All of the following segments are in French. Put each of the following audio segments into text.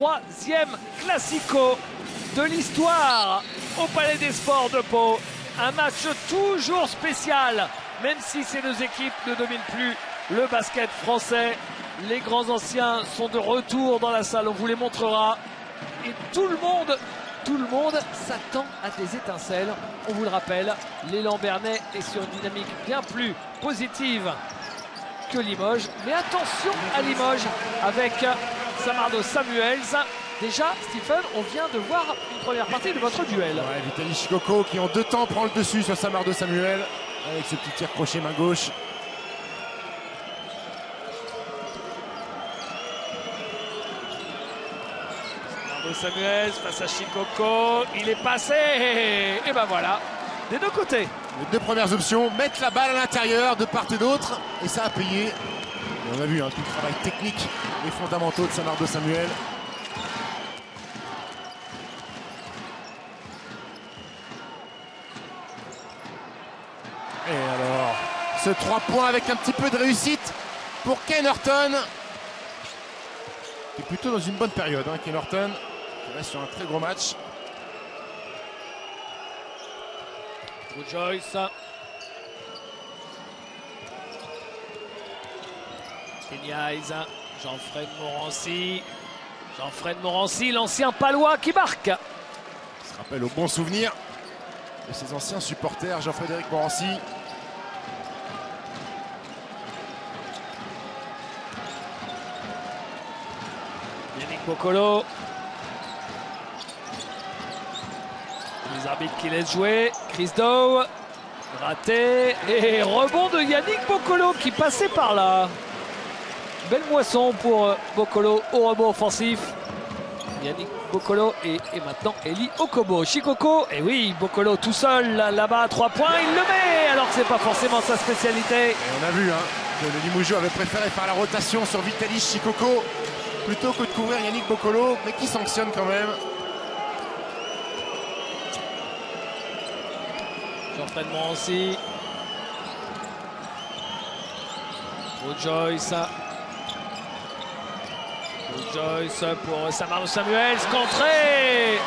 Troisième classico de l'histoire au Palais des Sports de Pau. Un match toujours spécial, même si ces deux équipes ne dominent plus le basket français. Les grands anciens sont de retour dans la salle, on vous les montrera. Et tout le monde s'attend à des étincelles. On vous le rappelle, l'élan Bernais est sur une dynamique bien plus positive que Limoges. Mais attention à Limoges avec Samardo Samuels. Déjà, Stephen, on vient de voir une première partie de votre duel. Ouais, Vitaly Chicoco qui en 2 temps prend le dessus sur Samardo Samuel avec ce petit tir crochet main gauche. Samardo Samuels face à Chicoco, il est passé et ben voilà, des deux côtés. Les 2 premières options, mettre la balle à l'intérieur de part et d'autre et ça a payé. Et on a vu tout le travail technique et fondamentaux de Samardo Samuel. Et alors, ce 3 points avec un petit peu de réussite pour Ken Horton. Qui est plutôt dans une bonne période, Ken Horton, qui reste sur un très gros match. Drew Joyce. Kenyaise. Jean-Fred Morancy. Jean-Fred Morancy, l'ancien palois qui marque. Il se rappelle au bon souvenir de ses anciens supporters, Jean-Frédéric Morancy. Yannick Boccolo. Les arbitres qui laissent jouer. Chris Dow. Raté. Et rebond de Yannick Boccolo qui passait par là. Belle moisson pour Boccolo au rebond offensif. Yannick Boccolo et maintenant Eli Okobo. Chicoco, et oui, Boccolo tout seul là-bas à 3 points, il le met alors que c'est pas forcément sa spécialité. Et on a vu que le Limoges avait préféré faire la rotation sur Vitaly Chicoco plutôt que de couvrir Yannick Boccolo, mais qui sanctionne quand même. Jean-Fred Morancy. Drew Joyce. Joyce pour Samardo Samuels, contré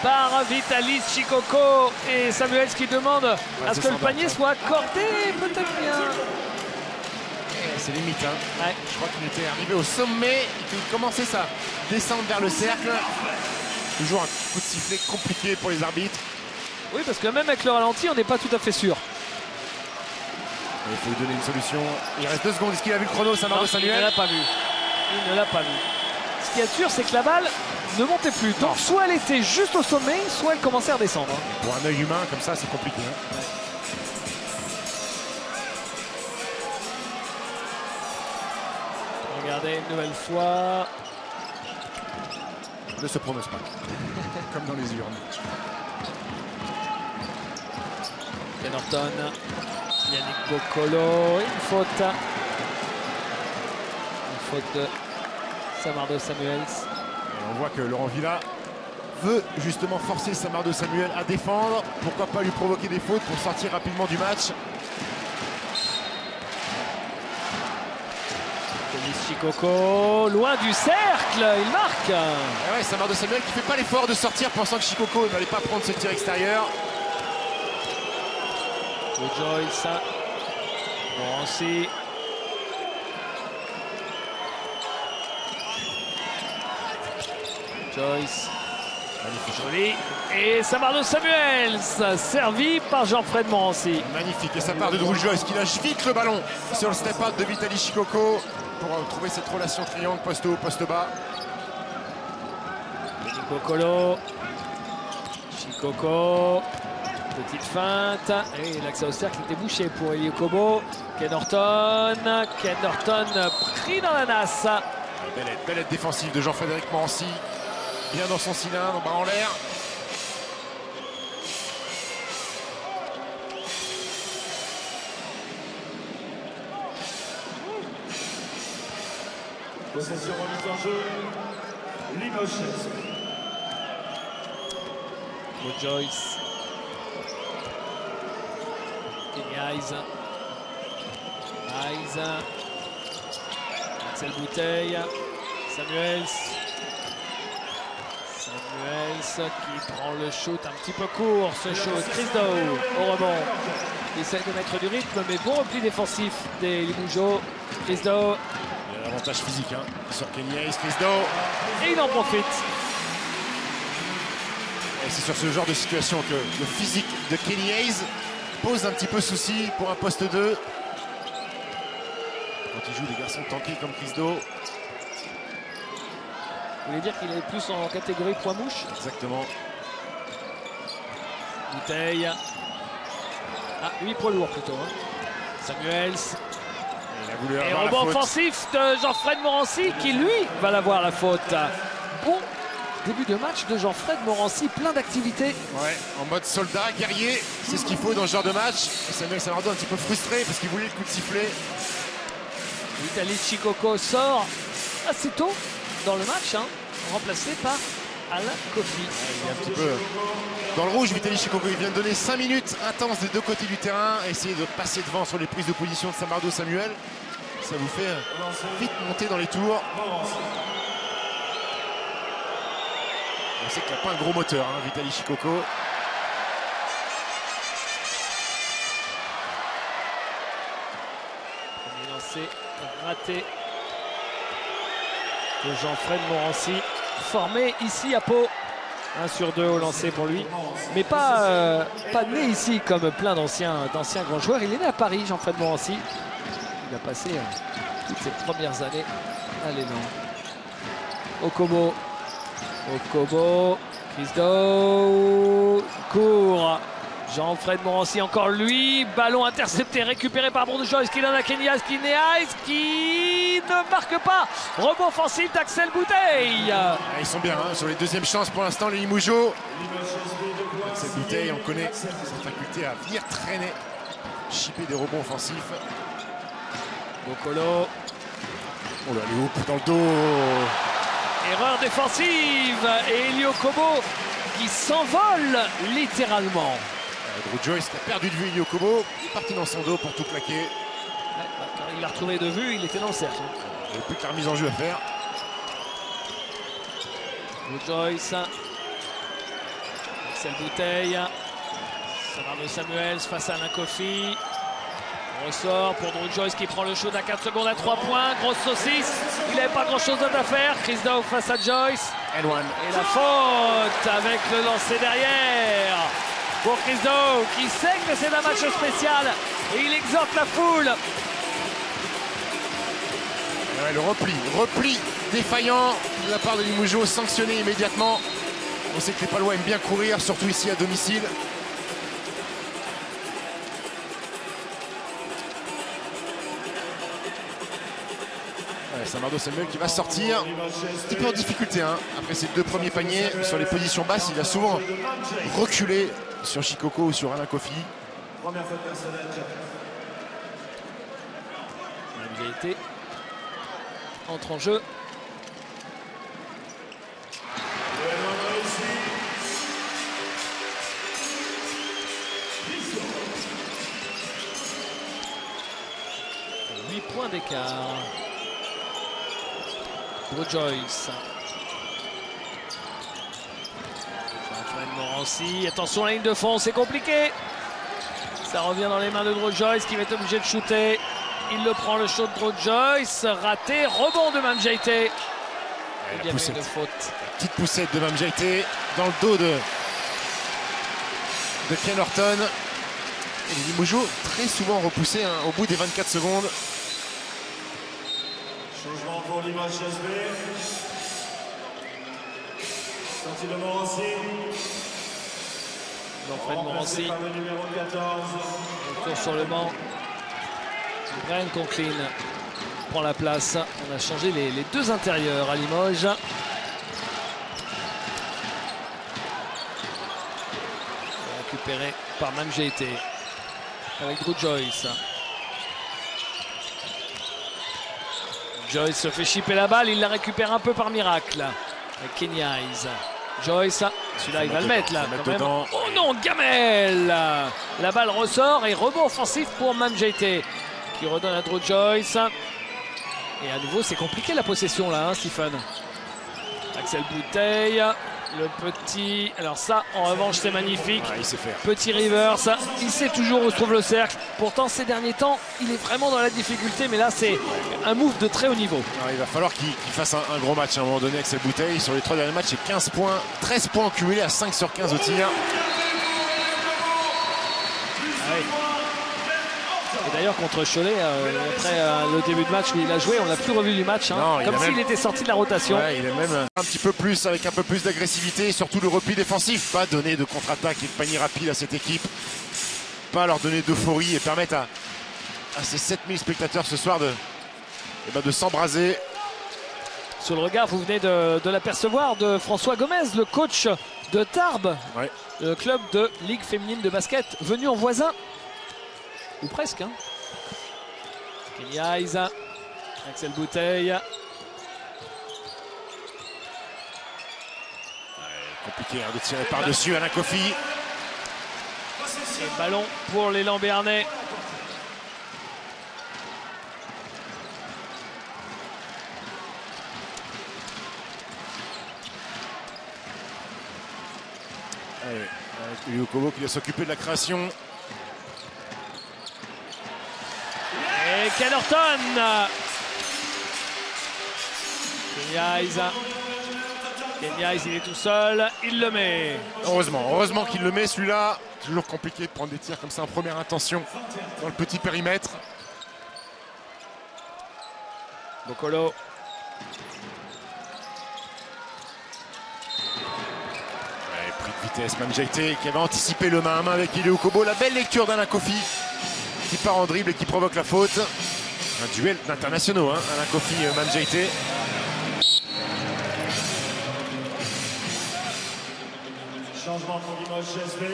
par Vitaly Chicoco et Samuels qui demande à ce que le panier soit accordé, peut-être bien. C'est limite, Ouais. Je crois qu'il était arrivé au sommet et qu'il commençait sa descente vers le cercle. Toujours un coup de sifflet compliqué pour les arbitres. Oui, parce que même avec le ralenti, on n'est pas tout à fait sûr. Il faut lui donner une solution. Il reste 2 secondes. Est-ce qu'il a vu le chrono, Samardo Samuel? Il ne l'a pas vu. Il ne l'a pas vu. Ce qui est sûr, c'est que la balle ne montait plus. Donc, soit elle était juste au sommet, soit elle commençait à redescendre. Pour un œil humain, comme ça, c'est compliqué. Regardez une nouvelle fois. Ne se prononce pas. Comme dans les urnes. Ken Horton. Yannick Boccolo. Une faute. Une faute de Samardo Samuels. Et on voit que Laurent Villa veut justement forcer Samardo Samuel à défendre. Pourquoi pas lui provoquer des fautes pour sortir rapidement du match. Denis Chicoco, loin du cercle, il marque. Et ouais, Samardo Samuel qui fait pas l'effort de sortir pensant que Chicoco n'allait pas prendre ce tir extérieur. Joyce. Morancy. Joyce. Magnifique. Joli. Et Samardo Samuels, servi par Jean-Fred Morancy. Magnifique. Et ça part de Drew Joyce qui lâche vite le ballon sur le step-out de Vitaly Chicoco pour trouver cette relation triangle poste haut, poste bas. Yannick Boccolo. Chicoco. Petite feinte. Et l'accès au cercle était bouché pour Eli Okobo. Ken Horton. Ken Horton pris dans la nasse. Belle aide défensive de Jean-Frédéric Morancy. Bien dans son cylindre, bas en l'air. Possession remise en jeu. Limoges. Joyce. Kenyaise. Axel Bouteille. Samuels. Samuels qui prend le shoot un petit peu court, ce shoot. Chris Dow au rebond. Il essaie de mettre du rythme, mais bon repli défensif des Limougeaux. Chris Dow. Il a l'avantage physique hein, sur Kenny Hayes. Chris Dow. Et il en profite. Et c'est sur ce genre de situation que le physique de Kenny Hayes pose un petit peu souci pour un poste 2. Quand il joue des garçons tankés comme Chris Dow. Vous voulez dire qu'il est plus en catégorie poids-mouche? Exactement. Bouteille. Ah, lui poids lourd plutôt. Hein. Samuels. Et rebond offensif de Jean-Fred Morancy qui lui va l'avoir la faute. Bon début de match de Jean-Fred Morancy, plein d'activités. Ouais, en mode soldat, guerrier, c'est ce qu'il faut dans ce genre de match. Et Samuel Samardo un petit peu frustré parce qu'il voulait le coup de sifflet. Vitaly Chikoko sort assez tôt dans le match, hein, remplacé par Alain Kofi. Il est un petit peu dans le rouge, Vitaly Chikoko. Il vient de donner 5 minutes intenses des deux côtés du terrain. Essayer de passer devant sur les prises de position de Samardo Samuel. Ça vous fait vite monter dans les tours. On sait qu'il n'a pas un gros moteur, hein, Vitaly Chikoko. Premier lancé raté de Jean-Fred Morancy, formé ici à Pau. 1 sur 2 au lancer pour lui, mais pas né ici comme plein d'anciens grands joueurs. Il est né à Paris, Jean-Fred Morancy. Il a passé toutes ses premières années à l'élan. Okobo, Chris Dow, court. Jean-Fred Morancy, encore lui, ballon intercepté, récupéré par Bourgeois, qui donne à Kenny Hayes, qui ne marque pas. Rebond offensif d'Axel Bouteille. Ils sont bien hein, sur les deuxièmes chances pour l'instant, les Limougeaux. Axel Bouteille, on connaît sa faculté à venir traîner, chipper des rebonds offensifs. Bokolo. Oh là, les hoops dans le dos. Erreur défensive et Elio Kobo qui s'envole littéralement. Drew Joyce qui a perdu de vue Elio Kobo. Il est parti dans son dos pour tout plaquer. Ouais, quand il l'a retrouvé de vue, il était dans le cercle. Il n'y a plus que la remise en jeu à faire. Drew Joyce. Axel Bouteille. Samardo Samuels face à Alain Kofi. Ressort pour Drew Joyce qui prend le shoot à 4 secondes à 3 points. Grosse saucisse. Il n'avait pas grand chose d'autre à faire. Chris Dow face à Joyce. And one. Et la faute avec le lancer derrière. Pour Chris Dow qui sait que c'est un match spécial. Et il exhorte la foule. Ouais, le repli défaillant de la part de Limougeaux, sanctionné immédiatement. On sait que les Palois aiment bien courir, surtout ici à domicile. Samardo Samuel qui va sortir un petit peu en difficulté hein. Après ses 2 premiers paniers sur les positions basses, il a souvent reculé sur Chikoko ou sur Alain Kofi. MJT entre en jeu. Et 8 points d'écart. Drew Joyce. Jean-Fred Morancy. Attention, la ligne de fond, c'est compliqué. Ça revient dans les mains de Drew Joyce qui va être obligé de shooter. Il le prend, le shot de Drew Joyce. Raté. Rebond de MJT. Il y a une faute. Petite poussette de MJT dans le dos de Ken Horton. Et les Limougeaux très souvent repoussés hein, au bout des 24 secondes. Changement pour l'image SB. Sortie de Morancy. Jean-Fred Morancy. Par le numéro 14. Retour sur le banc. Brian Conklin prend la place. On a changé les 2 intérieurs à Limoges. Récupéré par MJT avec Drew Joyce. Joyce se fait chipper la balle, il la récupère un peu par miracle avec Kenny Hayes. Joyce, celui-là il va le mettre là quand même. Oh non, Gamel. La balle ressort et rebond offensif pour MJT qui redonne à Drew Joyce. Et à nouveau c'est compliqué la possession là, hein, Stephen. Axel Bouteille. Le petit, alors ça en revanche c'est magnifique. Ouais, il sait faire. Petit reverse, il sait toujours où se trouve le cercle. Pourtant ces derniers temps il est vraiment dans la difficulté, mais là c'est un move de très haut niveau. Alors, il va falloir qu'il fasse un gros match à un moment donné avec cette bouteille. Sur les 3 derniers matchs, c'est 15 points, 13 points cumulés à 5 sur 15 au tir. Et d'ailleurs contre Cholet, après le début de match où il a joué, on l'a plus revu du match, hein, Non, comme s'il était sorti de la rotation. Ouais, il est même un petit peu plus, avec un peu plus d'agressivité et surtout le repli défensif. Pas donner de contre-attaque et de panier rapide à cette équipe. Pas leur donner d'euphorie et permettre à ces 7000 spectateurs ce soir de s'embraser. Sur le regard, vous venez de l'apercevoir, de François Gomez, le coach de Tarbes, Ouais. le club de Ligue féminine de basket, venu en voisin. Ou presque. Hein. Kenny Hayes, Axel Bouteille. Compliqué de tirer par-dessus Alain Kofi. Et ballon pour les Lambernais. Allez, Elio Kobo qui va s'occuper de la création. Et Kellerton. Kenny Hayes, il est tout seul, il le met. Heureusement qu'il le met celui-là. Toujours compliqué de prendre des tirs comme ça en première intention dans le petit périmètre. Bokolo. Pris de vitesse, Mamjaité qui avait anticipé le main à main avec Elio Kobo. La belle lecture d'Alain Kofi qui part en dribble et qui provoque la faute. Un duel d'internationaux, hein, Alain Kofi et Mamjaité. Changement pour Limoges GSB.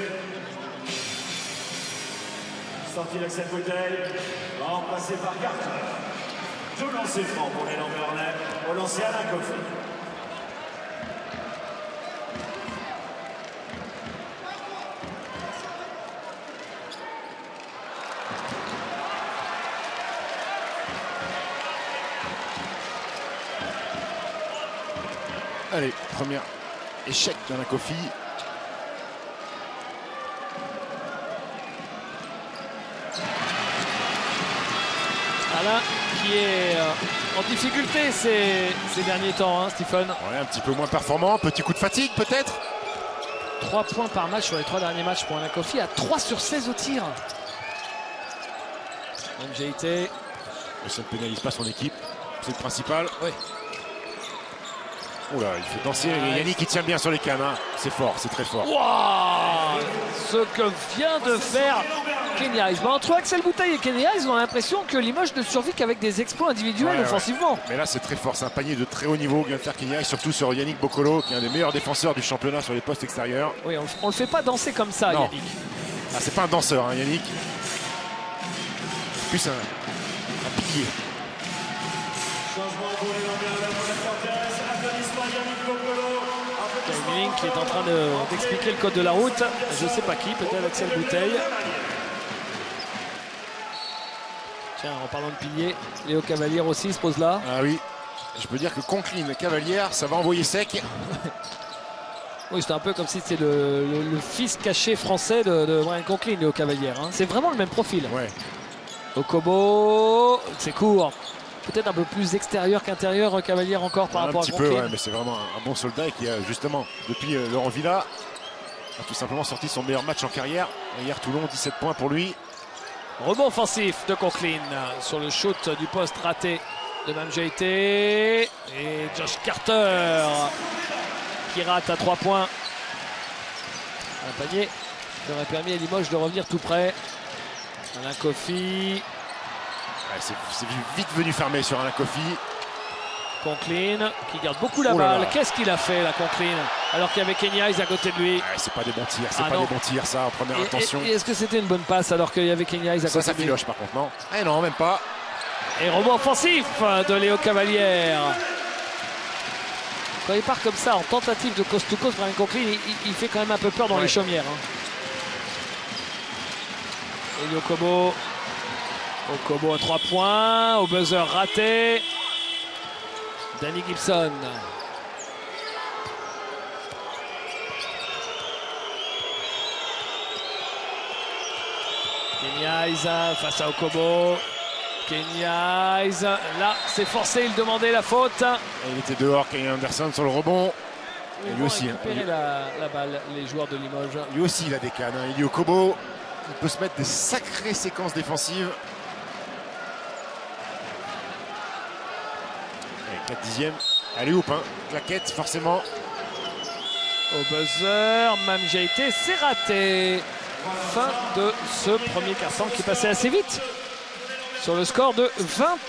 Sortie d'Axel Bouteille. Remplacé par Carter. Tout lancer franc pour les Lambernais. Au lancer Alain Kofi. Allez, premier échec d'Alain Kofi. Alain qui est en difficulté ces derniers temps, hein, Stephen. Ouais, un petit peu moins performant, petit coup de fatigue peut-être. 3 points par match sur les 3 derniers matchs pour Alain Kofi, à 3 sur 16 au tir. MJT. Mais ça ne pénalise pas son équipe, c'est le principal. Oui. Oula, il fait danser. Yannick qui tient bien sur les cannes. Hein. C'est fort, c'est très fort. Wow, ce que vient de faire Kenny Hayes. Entre Axel Bouteille et Kenny Hayes, on a l'impression que Limoges ne survit qu'avec des exploits individuels offensivement. Ouais. Mais là, c'est très fort. C'est un panier de très haut niveau qui vient de faire Kenny Hayes, surtout sur Yannick Bokolo, qui est un des meilleurs défenseurs du championnat sur les postes extérieurs. Oui, on le fait pas danser comme ça, non. Yannick. Ah, c'est pas un danseur, hein, Yannick. C'est plus un pilier. Changement pour les Lambernais pour la Cortez. Applaudissements à Yannick Bokolo. Camille qui est en train d'expliquer le code de la route. Je ne sais pas qui, peut-être Axel Bouteille. Tiens, en parlant de pilier, Léo Cavalière aussi se pose là. Ah oui, je peux dire que Conklin Cavalière, ça va envoyer sec. Oui, c'est un peu comme si c'était le fils caché français de Brian Conklin, Léo Cavalière. Hein. C'est vraiment le même profil. Ouais. Okobo, c'est court. Peut-être un peu plus extérieur qu'intérieur, Cavalière encore par rapport à Conklin. Un petit peu, ouais, mais c'est vraiment un bon soldat et qui a justement, depuis Laurent Villa, a tout simplement sorti son meilleur match en carrière. Hier, Toulon, 17 points pour lui. Rebond offensif de Conklin sur le shoot du poste raté de Mamjaité. Et Josh Carter qui rate à 3 points. Un panier qui aurait permis à Limoges de revenir tout près. Alain Kofi. Ouais, c'est vite venu fermer sur Alain Kofi. Conklin qui garde beaucoup la Oh là balle. là. Qu'est-ce qu'il a fait là, Conklin? Alors qu'il y avait Kenny Hayes à côté de lui. Ouais, c'est pas des bons tirs, c'est Ah pas non. des bons tirs ça en première intention. Et est-ce que c'était une bonne passe alors qu'il y avait Kenny Hayes à côté Ça de lui? filoche par contre, non? Eh non, même pas. Et rebond offensif de Léo Cavalière. Quand il part comme ça en tentative de coast-to-coast, Brian Conklin, il fait quand même un peu peur dans les chaumières. Hein. Elio Kobo. Okobo à 3 points. Au buzzer raté. Danny Gibson. Kenny Hayes face à Okobo. Kenny Hayes, là c'est forcé, il demandait la faute. Et il était dehors, Kenny Anderson sur le rebond. Ils lui vont aussi, récupérer la balle, les joueurs de Limoges. Lui aussi il a des cannes, Eli Okobo. Il peut se mettre des sacrées séquences défensives. Allez, 4 dixièmes. Allez, oup, hein. Claquette, forcément. Au buzzer, Mamjeité, c'est raté. Fin de ce premier quart-temps qui passait assez vite. Sur le score de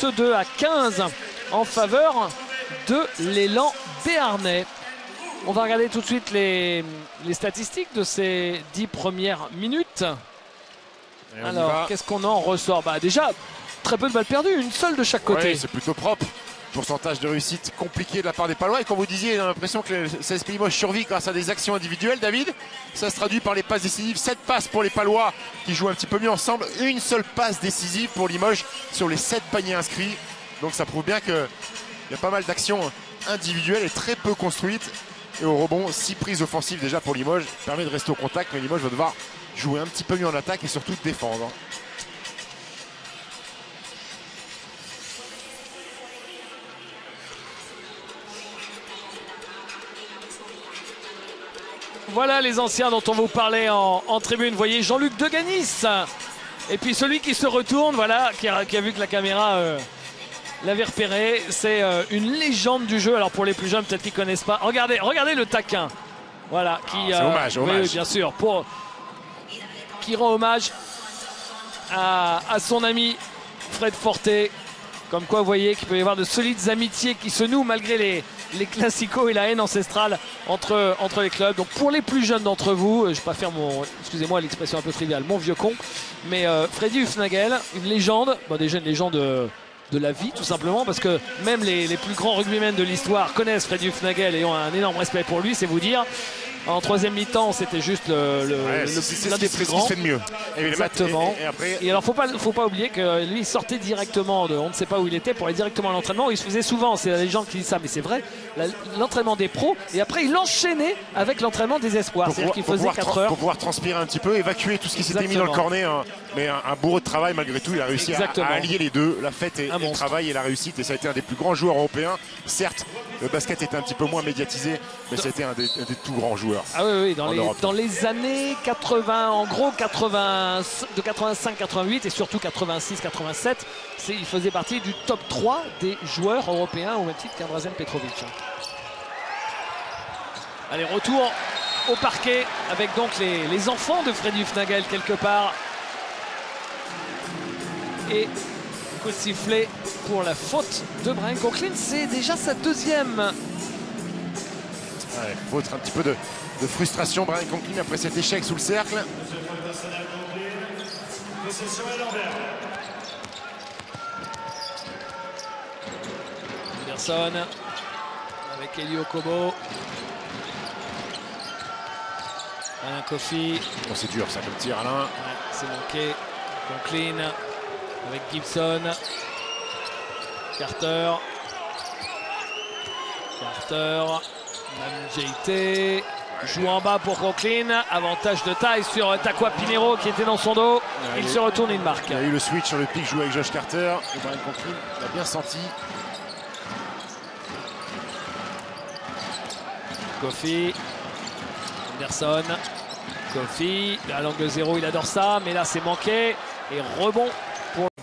22-15 en faveur de l'élan béarnais. On va regarder tout de suite les statistiques de ces 10 premières minutes. Alors, qu'est-ce qu'on en ressort? Déjà, très peu de balles perdues, une seule de chaque côté. Ouais, c'est plutôt propre. Pourcentage de réussite compliqué de la part des Palois. Et comme vous disiez, on a l'impression que le CSP Limoges survit grâce à des actions individuelles, David. Ça se traduit par les passes décisives. 7 passes pour les Palois qui jouent un petit peu mieux ensemble. Une seule passe décisive pour Limoges sur les 7 paniers inscrits. Donc ça prouve bien qu'il y a pas mal d'actions individuelles et très peu construites. Et au rebond, 6 prises offensives déjà pour Limoges. Permet de rester au contact, mais Limoges va devoir jouer un petit peu mieux en attaque et surtout défendre. Voilà les anciens dont on vous parlait en tribune. Vous voyez Jean-Luc Deganis. Et puis celui qui se retourne, voilà, qui a vu que la caméra l'avait repéré. C'est une légende du jeu. Alors pour les plus jeunes, peut-être qu'ils ne connaissent pas. Regardez le taquin. Voilà, qui hommage. Oui, bien sûr, qui rend hommage à son ami Fred Forté. Comme quoi, vous voyez qu'il peut y avoir de solides amitiés qui se nouent malgré les classicos et la haine ancestrale entre les clubs. Donc pour les plus jeunes d'entre vous, je ne vais pas faire excusez-moi l'expression un peu triviale, mon vieux con, mais Freddy Hufnagel, une légende, déjà une légende de la vie tout simplement, parce que même les plus grands rugbymen de l'histoire connaissent Freddy Hufnagel et ont un énorme respect pour lui, c'est vous dire. En troisième mi-temps, c'était juste l'un des plus grands. C'est ce qui se fait de mieux. Exactement. Et alors, faut pas oublier que lui, il sortait directement on ne sait pas où il était pour aller directement à l'entraînement. Il se faisait souvent, c'est les gens qui disent ça, mais c'est vrai, l'entraînement des pros. Et après, il enchaînait avec l'entraînement des espoirs. C'est-à-dire qu'il faisait 4 heures. Pour pouvoir transpirer un petit peu, évacuer tout ce qui s'était mis dans le cornet. Mais un bourreau de travail, malgré tout, il a réussi à allier les deux, la fête et le travail et la réussite. Et ça a été un des plus grands joueurs européens. Certes, le basket était un petit peu moins médiatisé, mais c'était un des tout grands joueurs. Ah oui, dans les années 80, en gros de 85-88 et surtout 86-87, il faisait partie du top 3 des joueurs européens au même titre qu'Andrazen Petrovic. Allez, retour au parquet avec donc les enfants de Freddy Hufnagel quelque part. Et coup de sifflet pour la faute de Brian Conklin, c'est déjà sa deuxième. Ouais, faute, un petit peu de frustration, Brian Conklin, après cet échec sous le cercle. Anderson avec Eli Okobo. Alain Kofi. Oh, c'est dur ça comme tir, Alain. Ouais, c'est manqué. Conklin avec Gibson. Carter. Mamjeité joue en bas pour Conklin. Avantage de taille sur Takwa Pinero qui était dans son dos. Il se retourne et il marque. Il y a eu le switch sur le pic joué avec Josh Carter. Et Brian Conklin l'a bien senti. Kofi. Anderson. Kofi. À l'angle 0, il adore ça. Mais là, c'est manqué. Et rebond.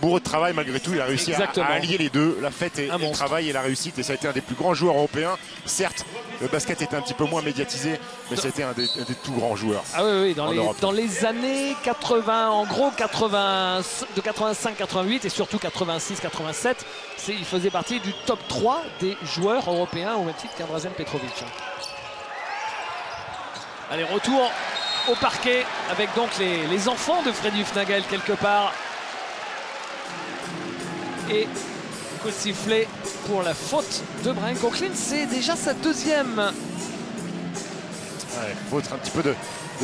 Bourreau de travail, malgré tout, il a réussi à allier les deux, la fête et le travail et la réussite. Et ça a été un des plus grands joueurs européens. Certes, le basket était un petit peu moins médiatisé, mais c'était un des tout grands joueurs. Ah oui, dans les années 80, en gros de 85-88 et surtout 86-87, il faisait partie du top 3 des joueurs européens au même titre qu'Andrazen Petrovic. Allez, retour au parquet avec donc les enfants de Freddy Hufnagel quelque part. Et coup de sifflet pour la faute de Brian Conklin, c'est déjà sa deuxième. Ouais, faute, un petit peu de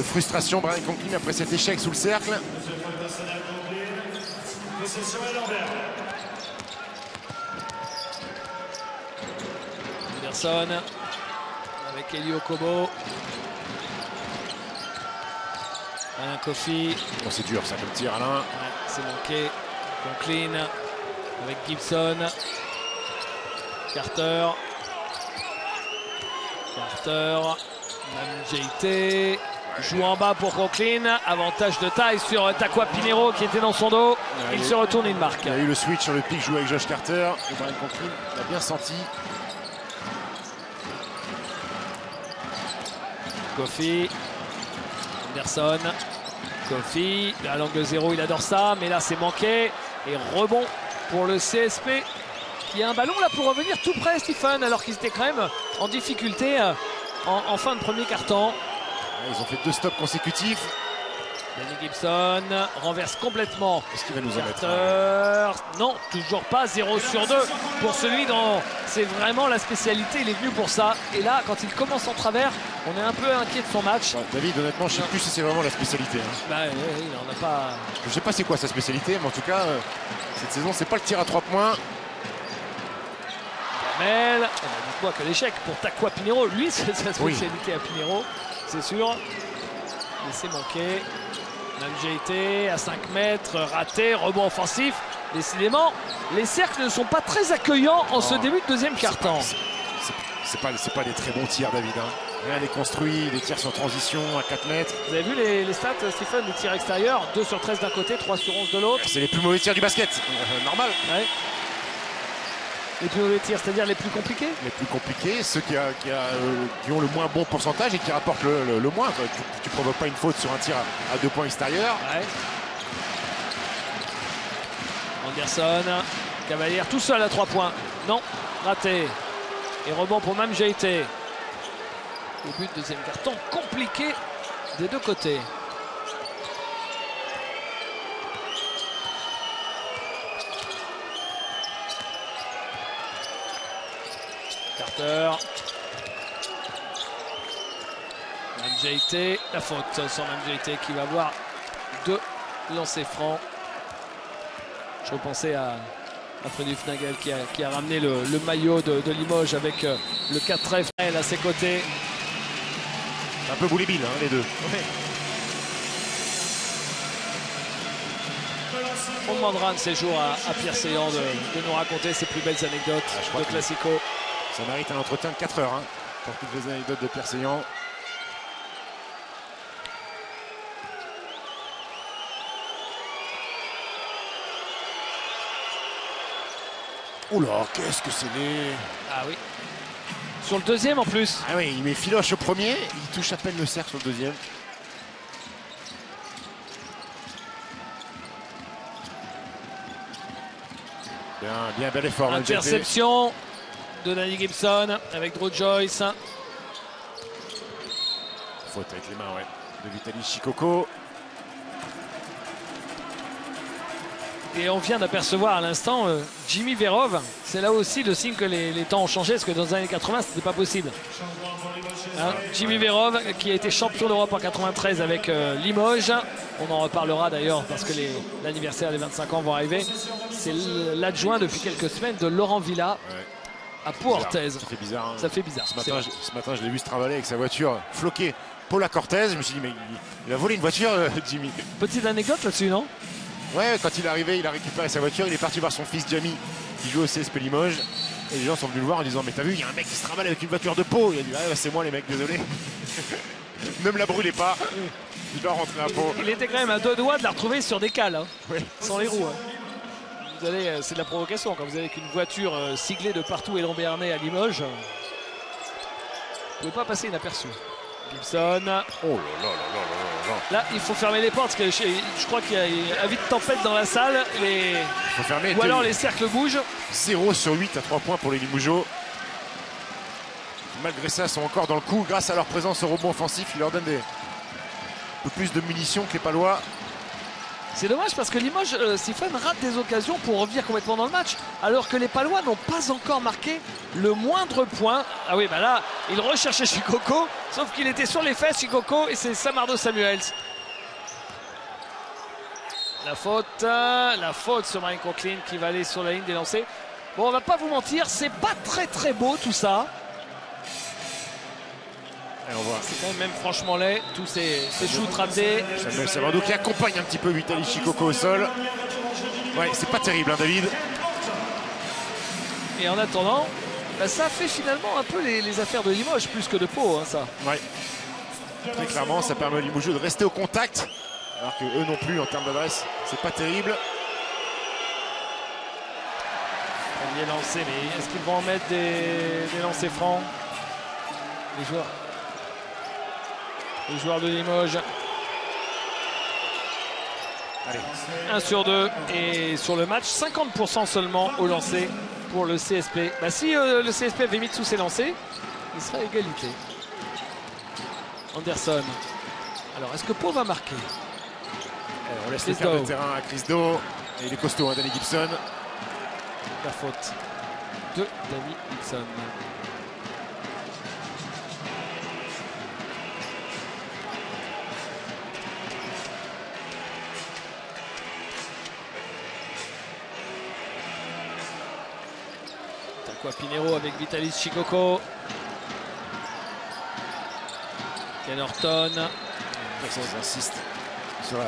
frustration, Brian Conklin, après cet échec sous le cercle. Anderson avec Eli Okobo. Alain Kofi. Bon, c'est dur ça comme tir, Alain. Ouais, c'est manqué. Conklin avec Gibson. Carter. JT. Joue en bas pour Conklin. Avantage de taille sur Takwa Pinheiro qui était dans son dos. Il se retourne, il marque. Il y a eu le switch sur le pic joué avec Josh Carter. Et Brian Conklin l'a bien senti. Kofi. Anderson. Kofi. À l'angle 0, il adore ça. Mais là, c'est manqué. Et rebond pour le CSP. Qui a un ballon là pour revenir tout près, Stephen. Alors qu'ils étaient quand même en difficulté en fin de premier quart-temps. Ils ont fait 2 stops consécutifs. Danny Gibson renverse complètement. Est-ce qu'il va nous en mettre Non, toujours pas. 0 sur 2 pour celui dont c'est vraiment la spécialité. Il est venu pour ça. Et là, quand il commence en travers, on est un peu inquiet de son match. David, honnêtement, je ne sais plus si c'est vraiment la spécialité. Bah, oui, on n'a pas. Je ne sais pas c'est quoi sa spécialité, mais en tout cas, cette saison, c'est pas le tir à 3 points. Gamel, dites-moi que l'échec pour Takwa Pinheiro. Lui, c'est sa spécialité à Pinheiro, c'est sûr. Mais c'est manqué. Même JT à 5 mètres, raté, rebond offensif. Décidément, les cercles ne sont pas très accueillants en ce début de deuxième quart-temps. C'est pas des très bons tirs, David. Rien n'est construit, des tirs sur transition à 4 mètres. Vous avez vu les stats, Stephen, des tirs extérieurs? 2 sur 13 d'un côté, 3 sur 11 de l'autre. C'est les plus mauvais tirs du basket. Normal. Ouais. Les plus mauvais tirs, c'est-à-dire les plus compliqués? Les plus compliqués, ceux qui ont le moins bon pourcentage et qui rapportent le moins. Tu provoques pas une faute sur un tir à 2 points extérieurs. Ouais. Anderson, Cavalier tout seul à 3 points. Non, raté. Et rebond pour même JT. Début de deuxième carton compliqué des deux côtés. Carter. MJT, la faute sur MJT qui va avoir 2 lancers francs. Je repensais à Freddy Fnagel qui a ramené le maillot de Limoges avec le 4 Frel à ses côtés. Un peu boule et bille, les deux. Oui. On demandera un de ces jours à Pierre Séant de nous raconter ses plus belles anecdotes de Classico. Ça mérite un entretien de 4 heures pour toutes les anecdotes de Pierre Séant. Oula, qu'est-ce que c'est laid. Ah oui. Sur le deuxième en plus. Ah oui, il met filoche au premier, il touche à peine le cercle sur le deuxième. Bien, bel effort. Interception de Danny Gibson avec Drew Joyce. Faute avec les mains, de Vitaly Chikoko. Et on vient d'apercevoir à l'instant Jimmy Verov. C'est là aussi le signe que les temps ont changé, parce que dans les années 80, c'était pas possible. Jimmy Verov, qui a été champion d'Europe en 93 avec Limoges. On en reparlera d'ailleurs, parce que l'anniversaire des 25 ans vont arriver. C'est l'adjoint depuis quelques semaines de Laurent Villa à Pau-Orthez. Ça fait bizarre. Ça fait bizarre. Ce matin, je l'ai vu se travailler avec sa voiture floquée Paula Cortez. Je me suis dit, mais il a volé une voiture, Jimmy. Petite anecdote là-dessus, non? Ouais, quand il est arrivé, il a récupéré sa voiture, il est parti voir son fils Jamie qui joue au CSP Limoges. Et les gens sont venus le voir en disant, mais t'as vu, il y a un mec qui se trimballe avec une voiture de Pau. Il a dit, ah, c'est moi les mecs, désolé. Ne me la brûlez pas. Je dois rentrer à Pau. Il était quand même à 2 doigts de la retrouver sur des cales, sans les roues. Vous allez, c'est de la provocation quand vous avez une voiture siglée de partout et Béarnais à Limoges. Vous ne pouvez pas passer inaperçu. Gibson. Oh là là là là là. Là, il faut fermer les portes, parce que je crois qu'il y a vite tempête dans la salle. Il faut fermer. Ou alors les cercles bougent. 0 sur 8 à 3 points pour les Limougeaux. Malgré ça, ils sont encore dans le coup. Grâce à leur présence au rebond offensif, ils leur donnent un peu plus de munitions que les Palois. C'est dommage parce que Limoges, Stephen, rate des occasions pour revenir complètement dans le match, alors que les Palois n'ont pas encore marqué le moindre point. Ah oui, bah là, il recherchait Chikoko, sauf qu'il était sur les fesses, Chikoko, et c'est Samardo Samuels. La faute sur Brian Conklin qui va aller sur la ligne des lancers. Bon, on va pas vous mentir, c'est pas très beau tout ça. Et on voit C'est quand même franchement laid, tous ces shoots ratés. Samuel Savardo qui accompagne un petit peu Vitaly Chikoko au sol. Ouais, c'est pas terrible, hein, David. Et en attendant, bah, ça fait finalement un peu les affaires de Limoges plus que de Pau, hein, ça. Ouais. Très clairement, ça permet à Limoges de rester au contact. Alors que eux non plus, en termes d'adresse, c'est pas terrible. Premier lancé, mais est-ce qu'ils vont en mettre des lancers francs? Les joueurs de Limoges. Allez. 1 sur 2 et sur le match, 50% seulement au lancer pour le CSP. Bah, si le CSP avait mis tous ses lancers, il serait à égalité. Anderson. Alors, est-ce que Pau va marquer? On laisse le quart de terrain à Chris Do. Et il est costaud, hein, Danny Gibson. La faute de Danny Gibson. Takwa Pinheiro avec Vitaly Chikoko. Ken Horton. Ils insistent sur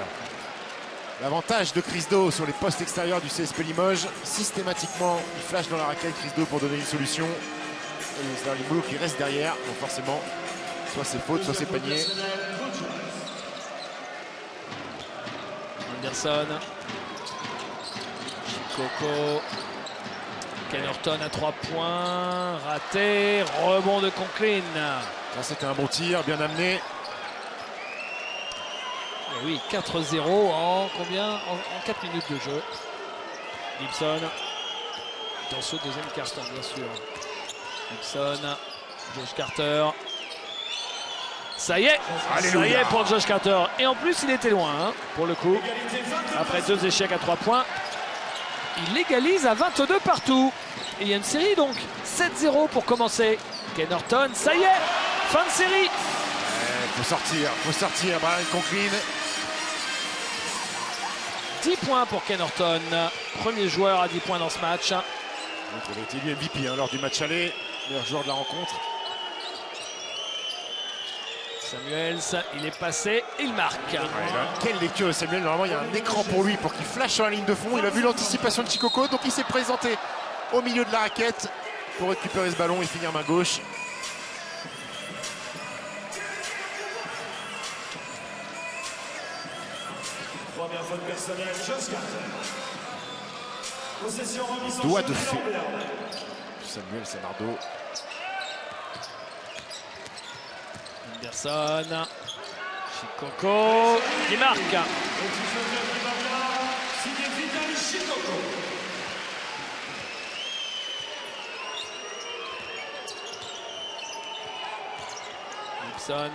l'avantage de Chris Do sur les postes extérieurs du CSP Limoges. Systématiquement, il flash dans la raquette Chris Do pour donner une solution. Et c'est Darlingolo qui reste derrière. Donc forcément, soit c'est faute, soit c'est panier. Anderson. Chikoko. Ken Horton à 3 points. Raté. Rebond de Conklin. Là, c'était un bon tir, bien amené. Et oui, 4-0 en combien? En 4 minutes de jeu. Gibson. Dans ce deuxième quart-temps, bien sûr. Gibson. Josh Carter. Ça y est. Alléluia. Ça y est pour Josh Carter. Et en plus, il était loin, hein, pour le coup. Après 2 échecs à 3 points. Il égalise à 22 partout. Et il y a une série donc. 7-0 pour commencer. Ken Horton, ça y est. Fin de série. Faut sortir, Brian Conklin. 10 points pour Ken Horton. Premier joueur à 10 points dans ce match. Donc, il a été élu MVP lors du match aller. Meilleur joueur de la rencontre. Samuels, il est passé, il marque. Ouais, là, quelle lecture de Samuel. Normalement, il y a un écran pour lui pour qu'il flash sur la ligne de fond. Il a vu l'anticipation de Chikoko, donc il s'est présenté au milieu de la raquette pour récupérer ce ballon et finir main gauche. Première faute personnelle, Josh Carter. Possession remise en Doigt jeu de des fée. Lambert. Samuel Savardo. Anderson. Chikoko qui marque. Petit fauteuil du Lambert, signé Vitaly Chikoko. Gibson.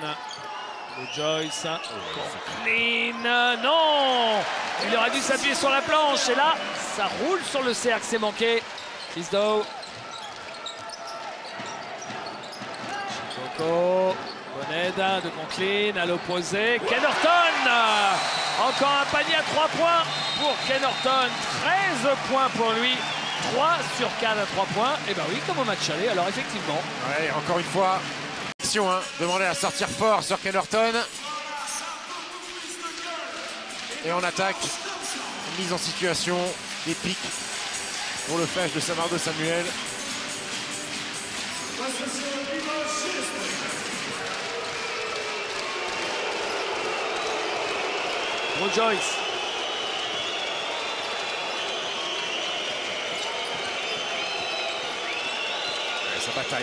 Le Joyce. Conklin. Non. Il aurait dû s'appuyer sur la planche. Et là, ça roule sur le cercle. C'est manqué. Chris Do. Chikoko. Bonne aide de Conklin à l'opposé. Ken Horton. Encore un panier à 3 points pour Ken Horton. 13 points pour lui. 3 sur 4 à 3 points. Et ben oui, comme au match aller. Alors effectivement. Ouais, encore une fois, hein, demander à sortir fort sur Ken Horton. Et on attaque. Mise en situation épique pour le flash de Savardo Samuel. Pour Joyce.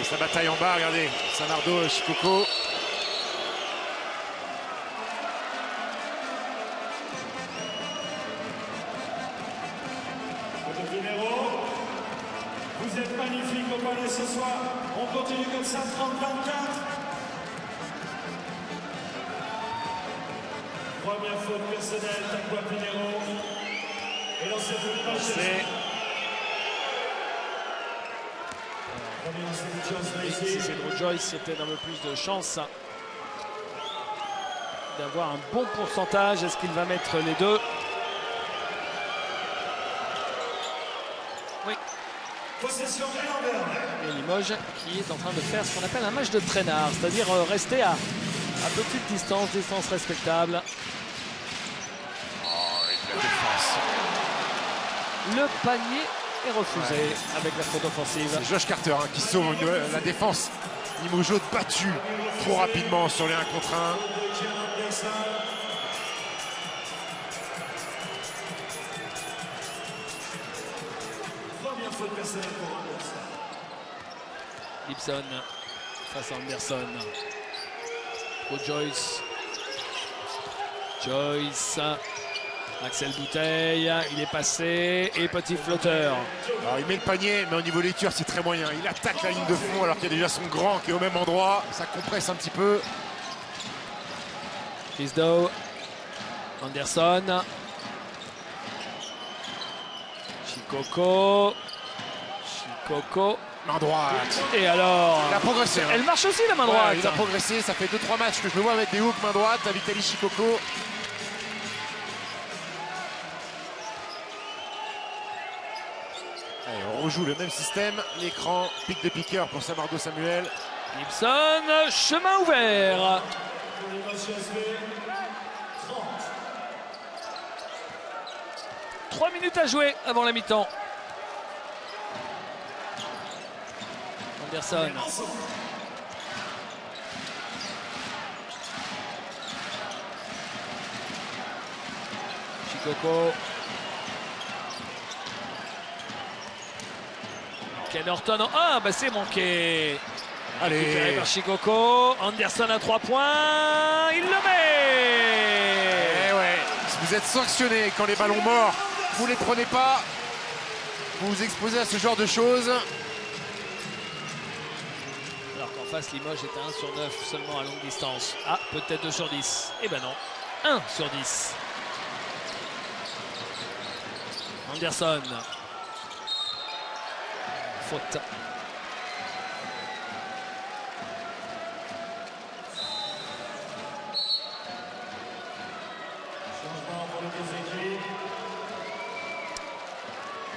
Ça bataille en bas, regardez. Savardo, Chikoko. Vous êtes magnifiques au palais ce soir. On continue comme ça, 30-24. Première faute personnelle, Takwa Pinheiro. Et lancé de Limoges. Si c'est Drew Joyce, c'était un peu plus de chance d'avoir un bon pourcentage. Est-ce qu'il va mettre les deux? Oui. Possession des Lambernais. Et Limoges qui est en train de faire ce qu'on appelle un match de traînard, c'est-à-dire rester à petite distance respectable. La défense. Le panier est refusé avec la faute offensive. C'est Josh Carter hein, qui sauve la défense. Limoges battu trop rapidement sur les 1 contre 1. Première faute personnelle pour Anderson. Gibson face à Anderson. Pour Joyce. Joyce. Axel Bouteille, il est passé et petit flotteur. Alors il met le panier, mais au niveau lecture c'est très moyen. Il attaque la ligne de fond alors qu'il y a déjà son grand qui est au même endroit. Ça compresse un petit peu. Fisdo. Anderson. Chikoko. Main droite. Et alors Il a progressé. Hein. Elle marche aussi la main droite. Ouais, il a progressé, ça fait 2-3 matchs que je le vois avec des hooks main droite à Vitaly Chikoko. Allez, on rejoue le même système. L'écran, pic de piqueur pour Samardo Samuel. Gibson, chemin ouvert. 3 minutes à jouer avant la mi-temps. Anderson. Chikoko. Ken Horton. Ah, bah c'est manqué. Récupéré Allez. par Chikoko. Anderson à 3 points. Il le met. Eh ouais, si vous êtes sanctionné quand les ballons morts, vous les prenez pas. Vous vous exposez à ce genre de choses. Alors qu'en face, Limoges était 1 sur 9 seulement à longue distance. Ah, peut-être 2 sur 10. Eh ben non, 1 sur 10. Anderson. Faute. Changement pour les deux équipes.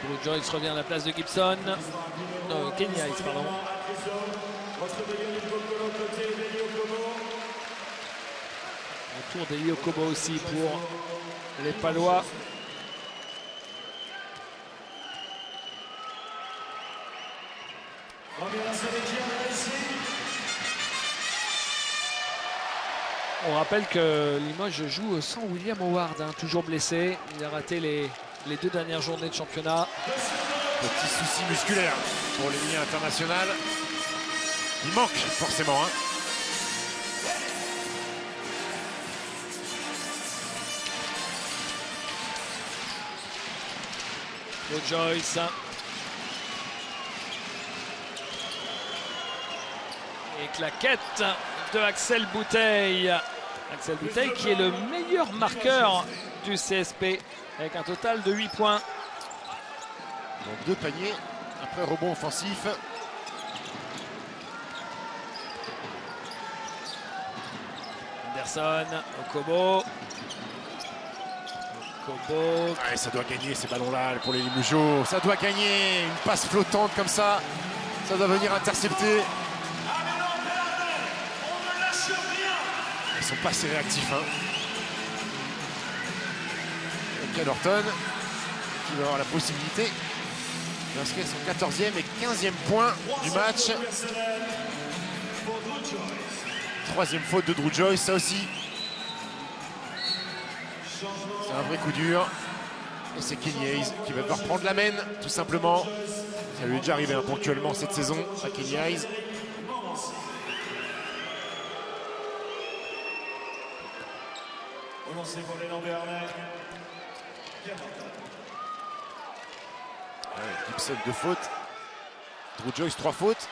Drew Joyce revient à la place de Gibson. Non, Kenny Hayes, pardon. Retrouvez Yoni Kobo de l'autre côté, Eli Okobo. Retour d'Eli Okobo aussi pour les Palois. Première sélection réussie. On rappelle que Limoges joue sans William Howard, hein, toujours blessé. Il a raté les 2 dernières journées de championnat. Petit souci musculaire pour les lignes internationales. Il manque forcément. Hein. Drew Joyce. Et claquette de Axel Bouteille. Axel Bouteille qui est le meilleur marqueur du CSP avec un total de 8 points. Donc 2 paniers après rebond offensif. Anderson, Okobo. Ouais, ça doit gagner ces ballons-là pour les Limogeaux. Ça doit gagner une passe flottante comme ça. Ça doit venir intercepter. Allez Lambernais, on ne lâche rien. Ils sont pas assez réactifs. Hein. Ken Horton qui va avoir la possibilité d'inscrire son 14e et 15e point du match. Personnel pour Drew Joyce. 3e faute de Drew Joyce, ça aussi. C'est un vrai coup dur. Et c'est Kenny Hayes qui va devoir prendre la main, tout simplement. Ça lui est déjà arrivé hein, ponctuellement cette saison à Kenny Hayes. Au lancer pour les Lambernais. Ouais, Gibson 2 fautes. Drew Joyce 3 fautes.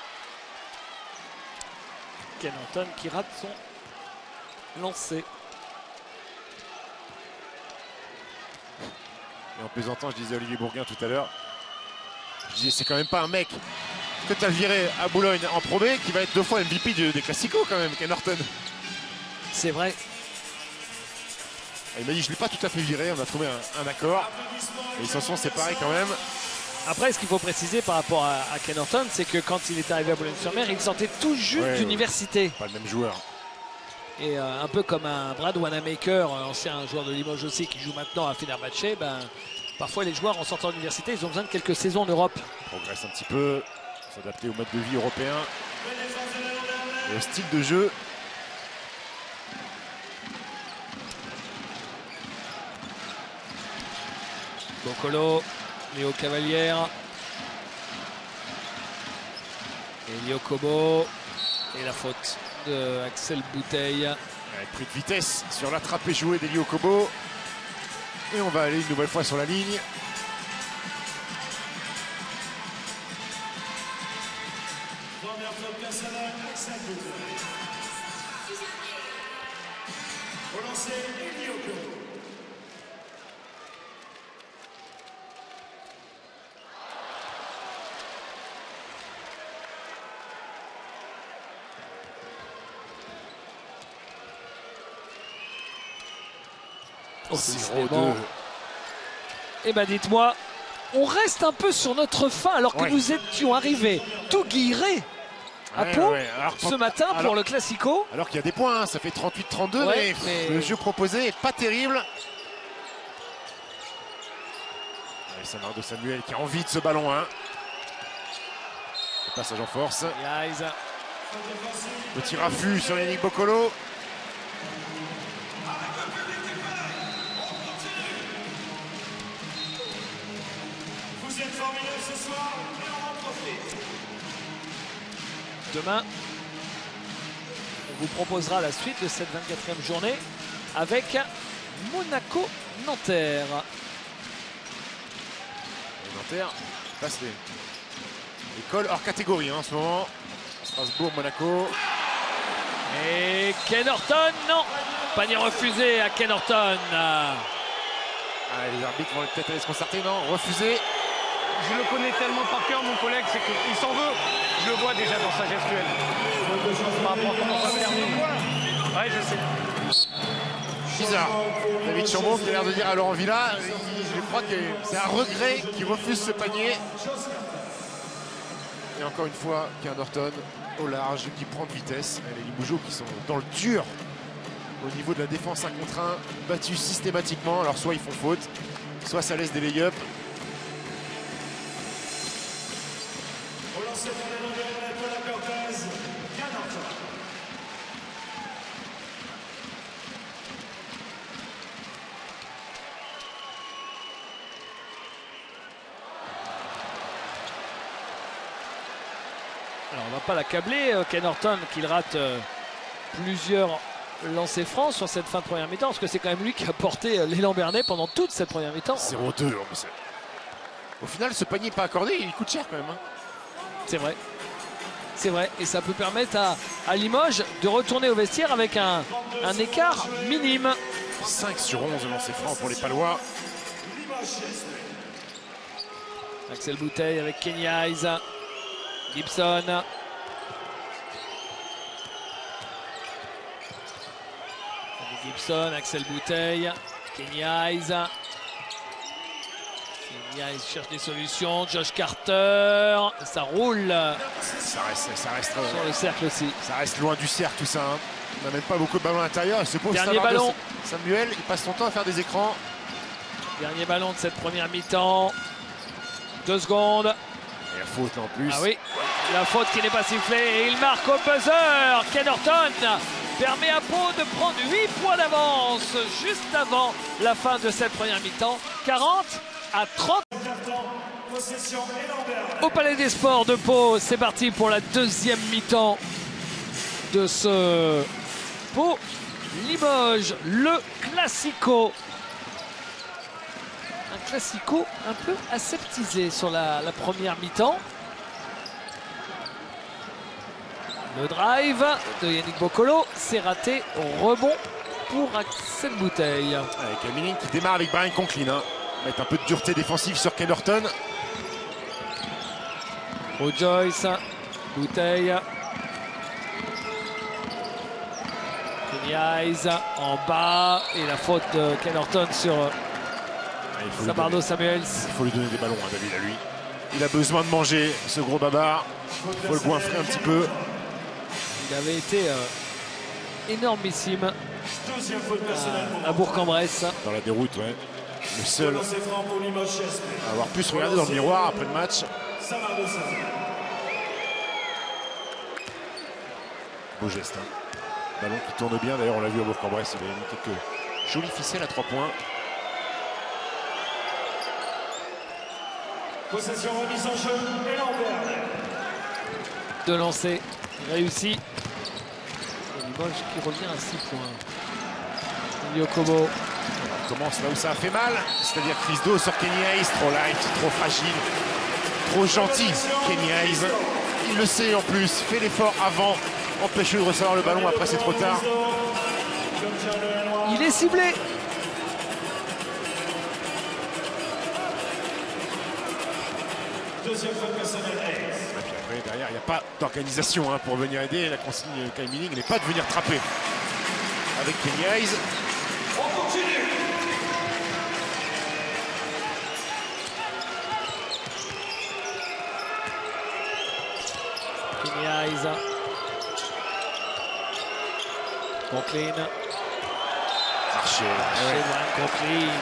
Ken Horton qui rate son lancer. Et en plaisantant, je disais à Olivier Bourguin tout à l'heure, je disais c'est quand même pas un mec que tu as viré à Boulogne en Pro B qui va être 2 fois MVP des Classicos quand même, Ken Horton. C'est vrai. Et il m'a dit je ne l'ai pas tout à fait viré, on a trouvé un accord. Et ils s'en sont séparés quand même. Après, ce qu'il faut préciser par rapport à Ken Horton, c'est que quand il est arrivé à Boulogne-sur-Mer, il sortait tout juste d'université. Pas le même joueur. Et un peu comme un Brad Wanamaker, ancien joueur de Limoges aussi, qui joue maintenant à Fenerbahçe, ben, parfois les joueurs en sortant d'université, ils ont besoin de quelques saisons en Europe. Il progresse un petit peu, s'adapter au mode de vie européen et au style de jeu. Boccolo, Léo Cavalière, Elio Kobo, et la faute de Axel Bouteille. Avec pris de vitesse sur l'attrapé joué d'Elio Kobo. Et on va aller une nouvelle fois sur la ligne. Première faute personnelle, Axel Bouteille. Au lancer, Elio Kobo. Oh, 0-2. Eh ben dites-moi, on reste un peu sur notre fin alors que nous étions arrivés tout guirés à Pau ce matin pour le Classico. Alors qu'il y a des points, hein, ça fait 38-32, mais le jeu proposé est pas terrible. C'est Mardo Samuel qui a envie de ce ballon. Hein. Le passage en force. Petit raffut sur Yannick Boccolo. Vous êtes formidable ce soir, et on en profite. Demain, on vous proposera la suite de cette 24e journée avec Monaco-Nanterre. Nanterre passe les cols hors catégorie hein, en ce moment. Strasbourg-Monaco. Et Ken Horton, non, panier refusé à Ken Horton. Les arbitres vont peut-être aller se concerter, non? Refusé. Je le connais tellement par cœur, mon collègue, c'est qu'il s'en veut. Je le vois déjà dans sa gestuelle. Par rapport à comment ça se termine. Ouais, je sais. Bizarre. David Chambaud qui a l'air de dire à Laurent Villa, je crois que c'est un regret qu'il refuse ce panier. Et encore une fois, Ken Horton au large qui prend de vitesse. Les Limougeaux qui sont dans le dur au niveau de la défense 1 contre 1, battus systématiquement. Alors soit ils font faute, soit ça laisse des lay-ups. Au lancer pour les longueurs de la Cortez, Ken Horton. Alors on va pas l'accabler, Ken Horton, qu'il rate plusieurs lancers francs sur cette fin de première mi-temps, parce que c'est quand même lui qui a porté l'élan Bernay pendant toute cette première mi-temps. 0-2. Au final, ce panier pas accordé, il coûte cher quand même. Hein. C'est vrai. C'est vrai. Et ça peut permettre à Limoges de retourner au vestiaire avec un écart minime. 5 sur 11 lancers francs pour les Palois. Axel Bouteille avec Kenny Hayes. Gibson. Gibson, Axel Bouteille, Kenny Hayes. Kenny Hayes cherche des solutions. Josh Carter, ça roule. Ça reste sur le cercle aussi. Ça reste loin du cercle tout ça. Hein. On n'amène pas beaucoup de ballons à l'intérieur. Dernier ballon. Samuel, il passe son temps à faire des écrans. Dernier ballon de cette première mi-temps. 2 secondes. Et la faute en plus. Ah oui, la faute qui n'est pas sifflée. Et il marque au buzzer. Ken Horton permet à Pau de prendre 8 points d'avance juste avant la fin de cette première mi-temps. 40-30. Au Palais des Sports de Pau, c'est parti pour la deuxième mi-temps de ce Pau-Limoges, le Classico. Un Classico un peu aseptisé sur la première mi-temps. Le drive de Yannick Boccolo, c'est raté. Rebond pour Axel Bouteille. Avec Aminin qui démarre avec Brian Conklin. Hein. Mettre un peu de dureté défensive sur Ken Horton. Pro Joyce, Bouteille. Kenny Hayes en bas. Et la faute de Ken Horton sur Sabardo Samuels. Il faut lui donner des ballons, hein, David, à lui. Il a besoin de manger, ce gros baba. Il faut le goinfrer un petit peu. Il avait été énormissime Deuxième faute personnelle pour à Bourg-en-Bresse. Dans la déroute, ouais. Le seul Deux lancers francs pour Limoges CSP. à avoir pu se regarder dans le miroir après le match. Samardo Samuel. Beau geste. Hein. Ballon qui tourne bien. D'ailleurs, on l'a vu à Bourg-en-Bresse. Il a mis quelques jolies ficelles à 3 points. Possession remise en jeu et Lambert. De lancer réussi. Et Limoges qui revient à 6 points. Yokobo. On commence là où ça a fait mal. C'est-à-dire Chris Do sur Kenny Hayes. Trop light, trop fragile, trop gentil. Kenny Hayes. Il le sait en plus. Fait l'effort avant. Empêche-le de recevoir le ballon. Après, c'est trop tard. Il est ciblé. Deuxième faute personnelle Hayes. Et puis après, derrière, il n'y a pas d'organisation hein, pour venir aider. La consigne Kai Milling n'est pas de venir trapper avec Kenny Hayes. On continue. Kenny Hayes. Conklin. Marché. Chez Brian Conklin.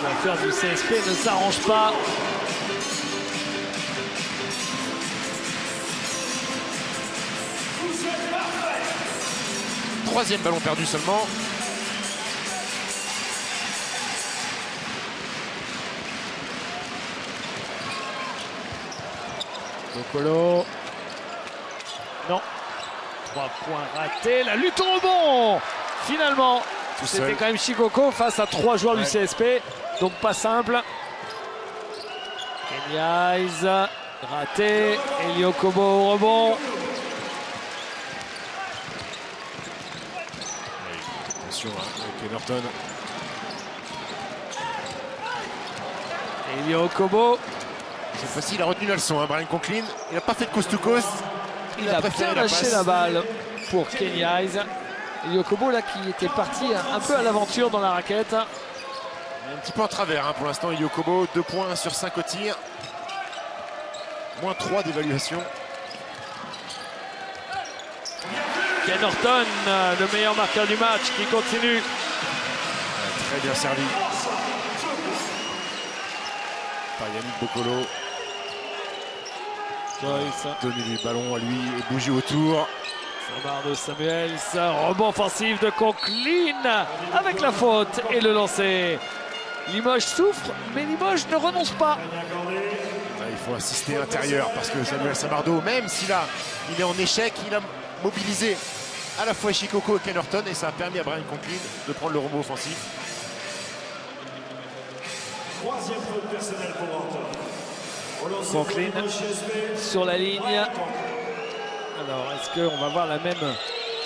L'affaire du CSP ne s'arrange pas. Troisième ballon perdu seulement. Bocolo. Non. 3 points ratés. La lutte au rebond. Finalement, Tout c'était seul. quand même Shikoko face à 3 joueurs du CSP. Donc pas simple. Kenny Hayes. Raté. Eliokobo au rebond. Attention hein, avec Norton. Eliokobo. Cette fois-ci, il a retenu la leçon. Hein, Brian Conklin. Il n'a pas fait de coast to coast. Il a bien lâché la balle pour Kenny Hayes. Eliokobo là qui était parti un peu à l'aventure dans la raquette. Il est un petit peu en travers hein, pour l'instant. Eliokobo, 2 points sur 5 au tir. Moins 3 d'évaluation. Ken Norton, le meilleur marqueur du match, qui continue. Très bien servi par Yannick Bocolo. Joyce, Donner du ballon à lui et bouger autour. Samardo Samuels, rebond offensif de Conklin avec la faute et le lancer. Limoges souffre, mais Limoges ne renonce pas. Il faut assister intérieur parce que Samuel Samardo, même s'il il est en échec, il a mobilisé à la fois Shikoko et Ken Norton et ça a permis à Brian Conklin de prendre le rebond offensif. Troisième faute personnelle pour Anton. Au lancer Conklin pour Limoges CSP. sur la ligne. Alors, est-ce qu'on va voir la même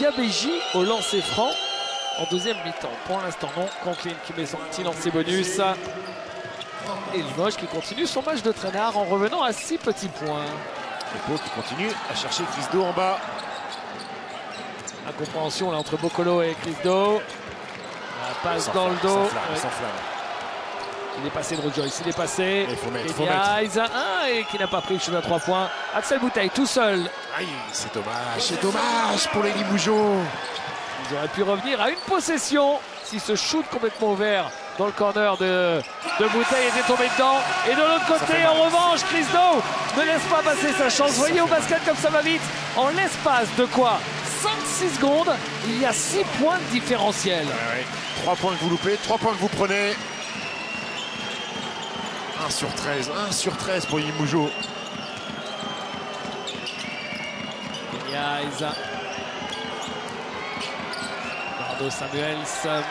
Gabéji au lancer franc en deuxième mi-temps? Pour l'instant, non. Conklin qui met son petit lancer bonus. Et Limoges qui continue son match de traînard en revenant à 6 petits points. Et Pau qui continue à chercher Chris Do en bas. Incompréhension là entre Bocolo et Christo. La passe dans le dos. Il s'enflamme. Il est passé de Joyce, il est passé. Il faut mettre, Kenny Hayes, et qui n'a pas pris le shoot à 3 points. Axel Bouteille tout seul. Aïe, c'est dommage pour les Limougeaux. Ils auraient pu revenir à une possession si ce shoot complètement ouvert dans le corner de Bouteille était tombé dedans. Et de l'autre côté, en revanche, Christo ne laisse pas passer sa chance. Vous voyez au basket comme ça va vite. En l'espace de quoi 5-6 secondes, il y a 6 points de différentiel. Ouais. 3 points que vous loupez, 3 points que vous prenez. 1 sur 13 pour Limougeaux. Kenny Hayes. Samardo Samuels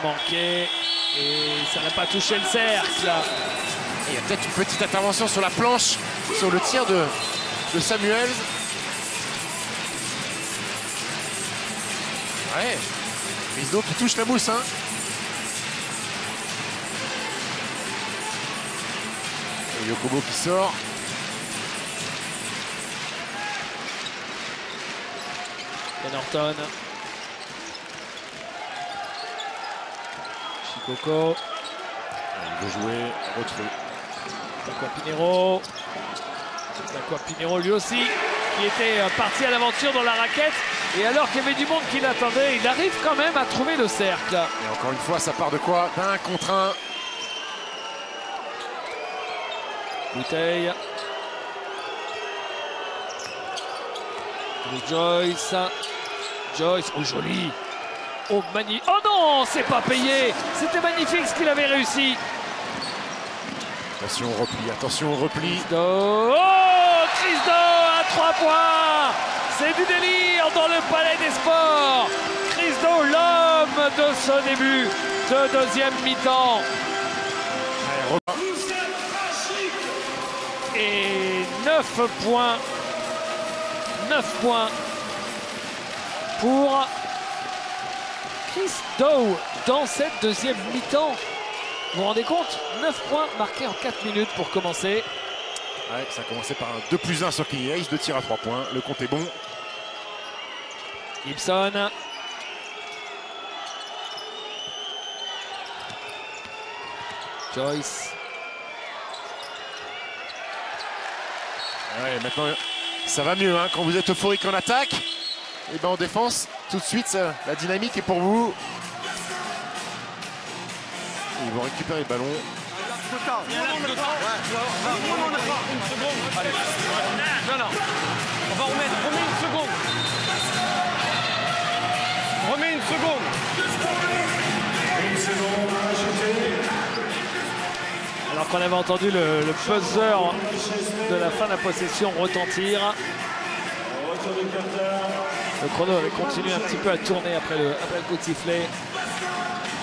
manqué. Et ça n'a pas touché le cercle. Il y a peut-être une petite intervention sur la planche, sur le tir de Samuels. Ouais, Rizzo qui touche la mousse. Hein. Et Yokobo qui sort. Ken Norton. Shikoko. Il veut jouer, retrouve. Pinheiro lui aussi, qui était parti à l'aventure dans la raquette. Et alors qu'il y avait du monde qui l'attendait, il arrive quand même à trouver le cercle. Et encore une fois, ça part de quoi? D'un contre un. Bouteille. Joyce. Oh joli. Oh magnifique. Oh non, c'est pas payé. C'était magnifique ce qu'il avait réussi. Attention au repli. Oh, Chris Do à 3 points. C'est du délire dans le Palais des Sports. Chris Do, l'homme de ce début de deuxième mi-temps. Et 9 points. 9 points pour Chris Do dans cette deuxième mi-temps. Vous vous rendez compte? 9 points marqués en 4 minutes pour commencer. Ouais, ça a commencé par un 2+1 sur Kenny Hayes, 2 tirs à 3 points. Le compte est bon. Gibson. Joyce. Ouais, maintenant, ça va mieux. Hein. Quand vous êtes euphorique en attaque, et ben en défense, tout de suite, la dynamique est pour vous. Ils vont récupérer le ballon. Allez. Non. On va remettre. Remets une seconde. Remets une seconde. Une seconde à ajouter. Alors qu'on avait entendu le buzzer de la fin de la possession retentir. Retour de Carter. Le chrono avait continué un petit peu à tourner après le coup de sifflet.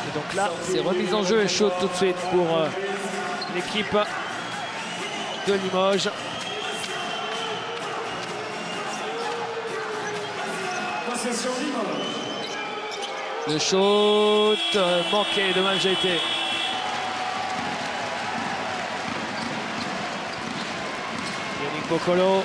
Et donc là, c'est remise en jeu et chaude tout de suite pour l'équipe de Limoges. Possession Limoges. Le shoot manqué de Mamjeité. Yannick Boccolo.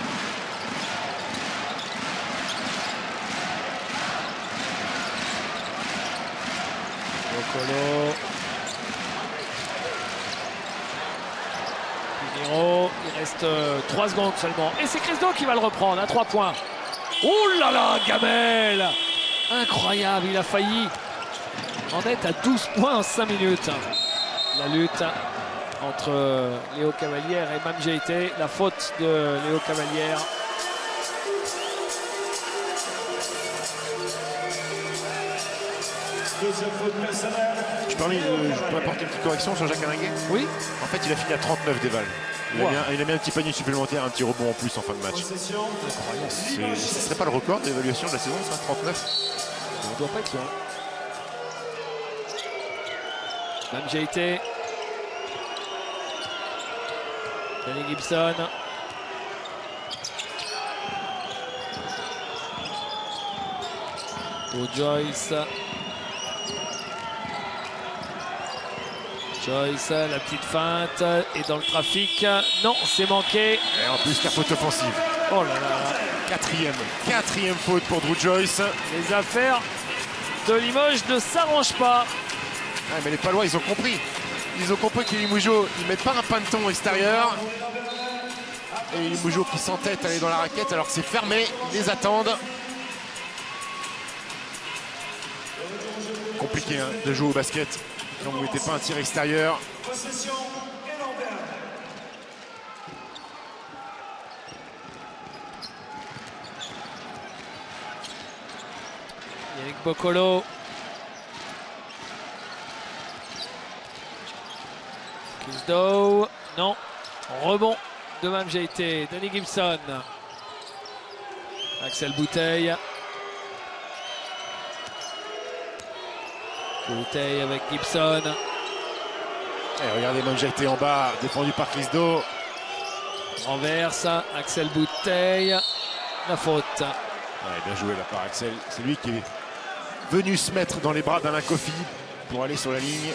Pinheiro, il reste 3 secondes seulement. Et c'est Chris Do qui va le reprendre à 3 points. Ouh là là, Gamel! Incroyable, il a failli en être à 12 points en 5 minutes. La lutte entre Léo Cavalière et Mamjeité. La faute de Léo Cavalière. Deuxième faute personnelle. Je peux apporter une petite correction sur Jacques Alinguet. Oui. En fait, il a fini à 39 déval. Il a mis un petit panier supplémentaire, un petit rebond en plus en fin de match. Possession. Ce ne serait pas le record d'évaluation de la saison, ça, 39? Ça ne doit pas être loin. Mamjeité. Danny Gibson. Pour Joyce. Joyce, la petite feinte. Et dans le trafic. Non, c'est manqué. Et en plus, la faute offensive. Oh là là. Quatrième faute pour Drew Joyce. Les affaires de Limoges ne s'arrangent pas. Ah, mais les Palois, ils ont compris. Ils ont compris que les Limougeaux, ils mettent pas un panneton extérieur. Et les Limougeaux qui s'entêtent à aller dans la raquette alors que c'est fermé, ils les attendent. Compliqué hein, de jouer au basket quand vous ne mettez pas un tir extérieur. Possession Ellenberg. Yannick Boccolo. Chris Do. Non. Rebond de Mamjeité. Danny Gibson. Axel Bouteille. Bouteille avec Gibson. Et regardez Mamjeité en bas, défendu par Chris Do. Renverse. Axel Bouteille. La faute. Ouais, bien joué là par Axel. C'est lui qui est venu se mettre dans les bras d'Alain Kofi pour aller sur la ligne.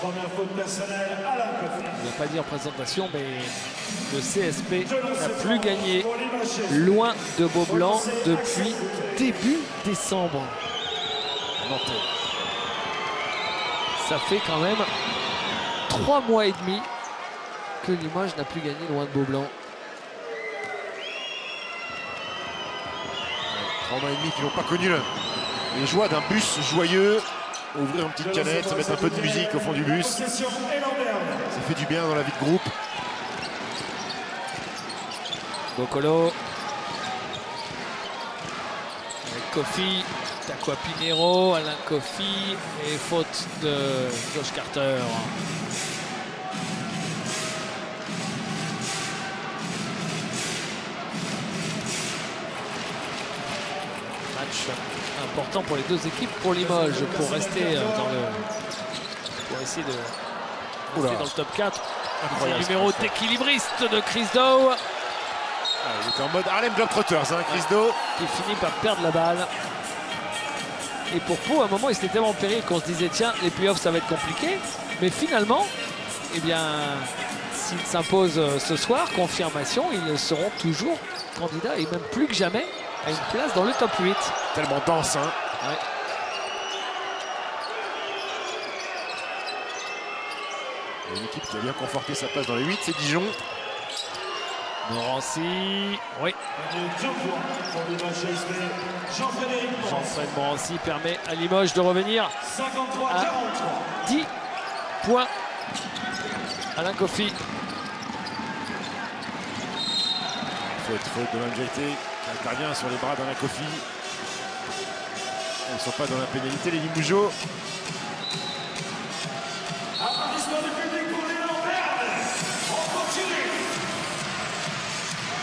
Première faute personnelle, Alain Kofi. Je ne vais pas dire présentation, mais le CSP n'a plus gagné loin de Beaublanc depuis début décembre. Nantais. Ça fait quand même 3 mois et demi que Limoges n'a plus gagné loin de Beaublanc. 3 mois et demi qui n'ont pas connu les joies d'un bus joyeux. Ouvrir une petite canette, mettre un peu de musique au fond du bus. Ça fait du bien dans la vie de groupe. Bocolo. Avec Kofi. Takwa Pinero, Alain Kofi. Et faute de Josh Carter. Match important pour les deux équipes, pour Limoges, pour rester pour essayer de rester dans le top 4. C'est le numéro d'équilibriste de Chris Dow. Il était en mode Harlem Globetrotters, hein, Chris Dow. Qui finit par perdre la balle. Et pour Pau, à un moment, il s'était tellement en péril qu'on se disait tiens, les playoffs ça va être compliqué. Mais finalement, eh bien, s'ils s'imposent ce soir, confirmation, ils seront toujours candidats et même plus que jamais à une place dans le top 8. Tellement dense, hein. Ouais. Une équipe qui a bien conforté sa place dans les 8, c'est Dijon. Morancy, oui. Jean-Fred Morancy permet à Limoges de revenir à 10 points. Alain Kofi. Faute de Mamjaité qui intervient sur les bras d'Alain Kofi. Ils ne sont pas dans la pénalité, les Limougeaux. Applaudissements du public pour les Lambernes. On continue.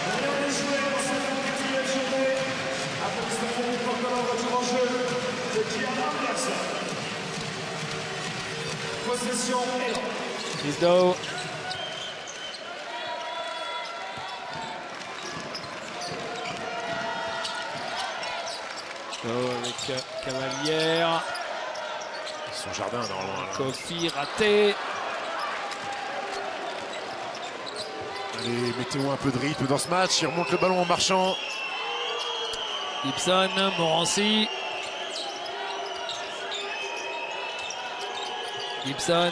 Rien n'est joué dans cette 24e journée. Applaudissements du public pour le retour en jeu de Kian Anderson. Possession Elan. Chris Dow. Avec Cavalière. Son jardin normalement. Kofi raté. Allez, mettez-vous un peu de rythme dans ce match. Il remonte le ballon en marchant. Gibson, Morancy. Gibson.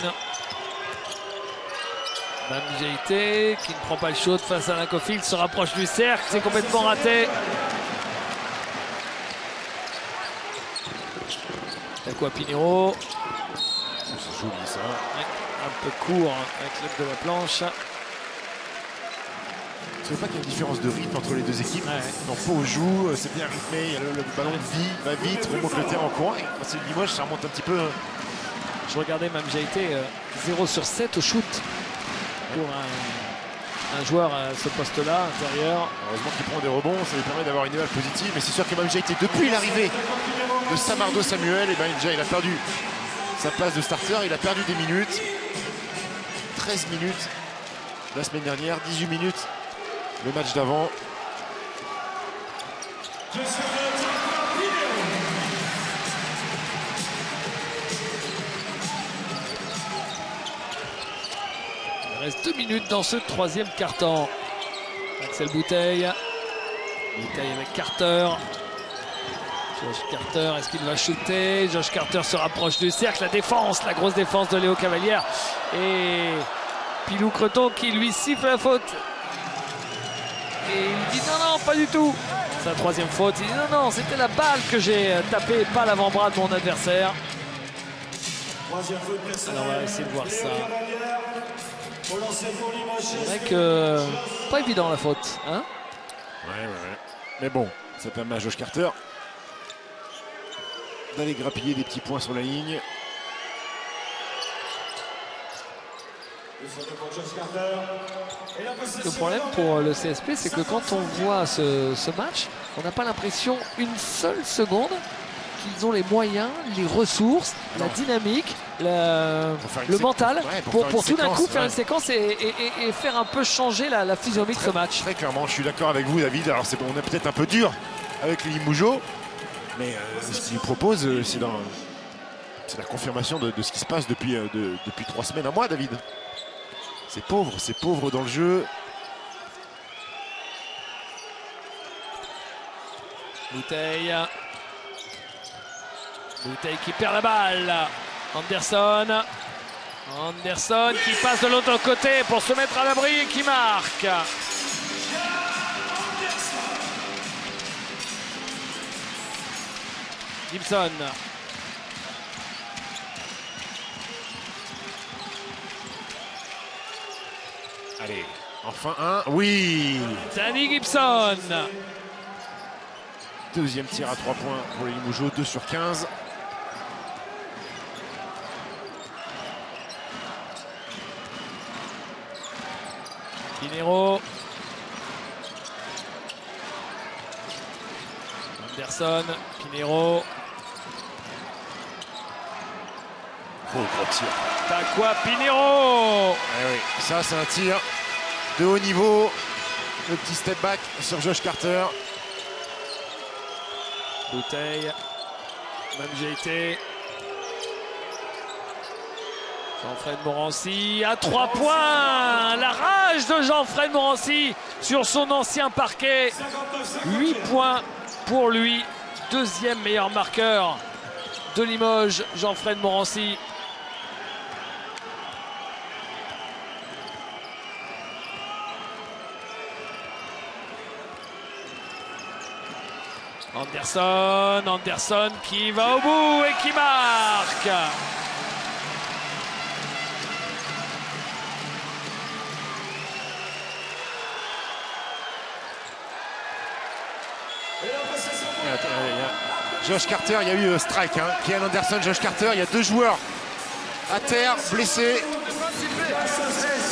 Mamjaité qui ne prend pas le shot face à Alain Kofi. Il se rapproche du cercle. C'est complètement raté. Takwa Pinero. C'est joli ça. Ouais, un peu court avec l'aide de la planche. Tu ne vois pas qu'il y a une différence de rythme entre les deux équipes. Ouais. Dans Pau joue, c'est bien rythmé, le ballon va vite, remonte le terrain en courant. Et quand c'est le Limoges, ça remonte un petit peu. Hein. Je regardais Mamjaité, 0 sur 7 au shoot pour un joueur à ce poste-là, intérieur. Heureusement qu'il prend des rebonds, ça lui permet d'avoir une évaluation positive. Mais c'est sûr que Mamjaité, depuis l'arrivée de Samardo Samuel, et ben déjà il a perdu sa place de starter, il a perdu des minutes. 13 minutes la semaine dernière, 18 minutes le match d'avant. Il reste 2 minutes dans ce troisième quart-temps. Axel Bouteille. Bouteille avec Carter. Josh Carter, est-ce qu'il va shooter? Josh Carter se rapproche du cercle. La défense, la grosse défense de Léo Cavalière. Et Pilou Creton qui lui siffle la faute. Et il dit non, pas du tout. Sa troisième faute. Il dit non, c'était la balle que j'ai tapée, pas l'avant-bras de mon adversaire. Alors on va essayer de voir ça. C'est vrai que pas évident la faute, hein? Ouais. Mais bon, ça permet à Josh Carter d'aller grappiller des petits points sur la ligne. Le problème pour le CSP, c'est que quand on voit ce match, on n'a pas l'impression une seule seconde qu'ils ont les moyens, les ressources, la dynamique, le mental pour tout d'un coup faire une séquence et faire un peu changer la physionomie de ce match. Très clairement, je suis d'accord avec vous, David. Alors on est peut-être un peu dur avec les Limougeaux, mais ce qu'ils nous proposent, c'est la confirmation de ce qui se passe depuis 3 semaines, un mois, David. C'est pauvre dans le jeu. Bouteille. Bouteille qui perd la balle. Anderson qui passe de l'autre côté pour se mettre à l'abri et qui marque. Gibson. Allez, enfin un. Oui. Danny Gibson. Deuxième tir à 3 points pour les Limougeaux, 2 sur 15. Pinheiro. Anderson, Pinheiro. Oh, gros tir. Takwa Pinheiro. Eh oui, ça c'est un tir de haut niveau. Le petit step back sur Josh Carter. Bouteille. Même GT. Jean-Fred Morancy à 3 points. La rage de Jean-Fred Morancy sur son ancien parquet. 8 points pour lui. Deuxième meilleur marqueur de Limoges, Jean-Fred Morancy. Anderson qui va au bout et qui marque. Josh Carter, il y a eu strike. Kian Anderson, Josh Carter, il y a 2 joueurs à terre, blessés.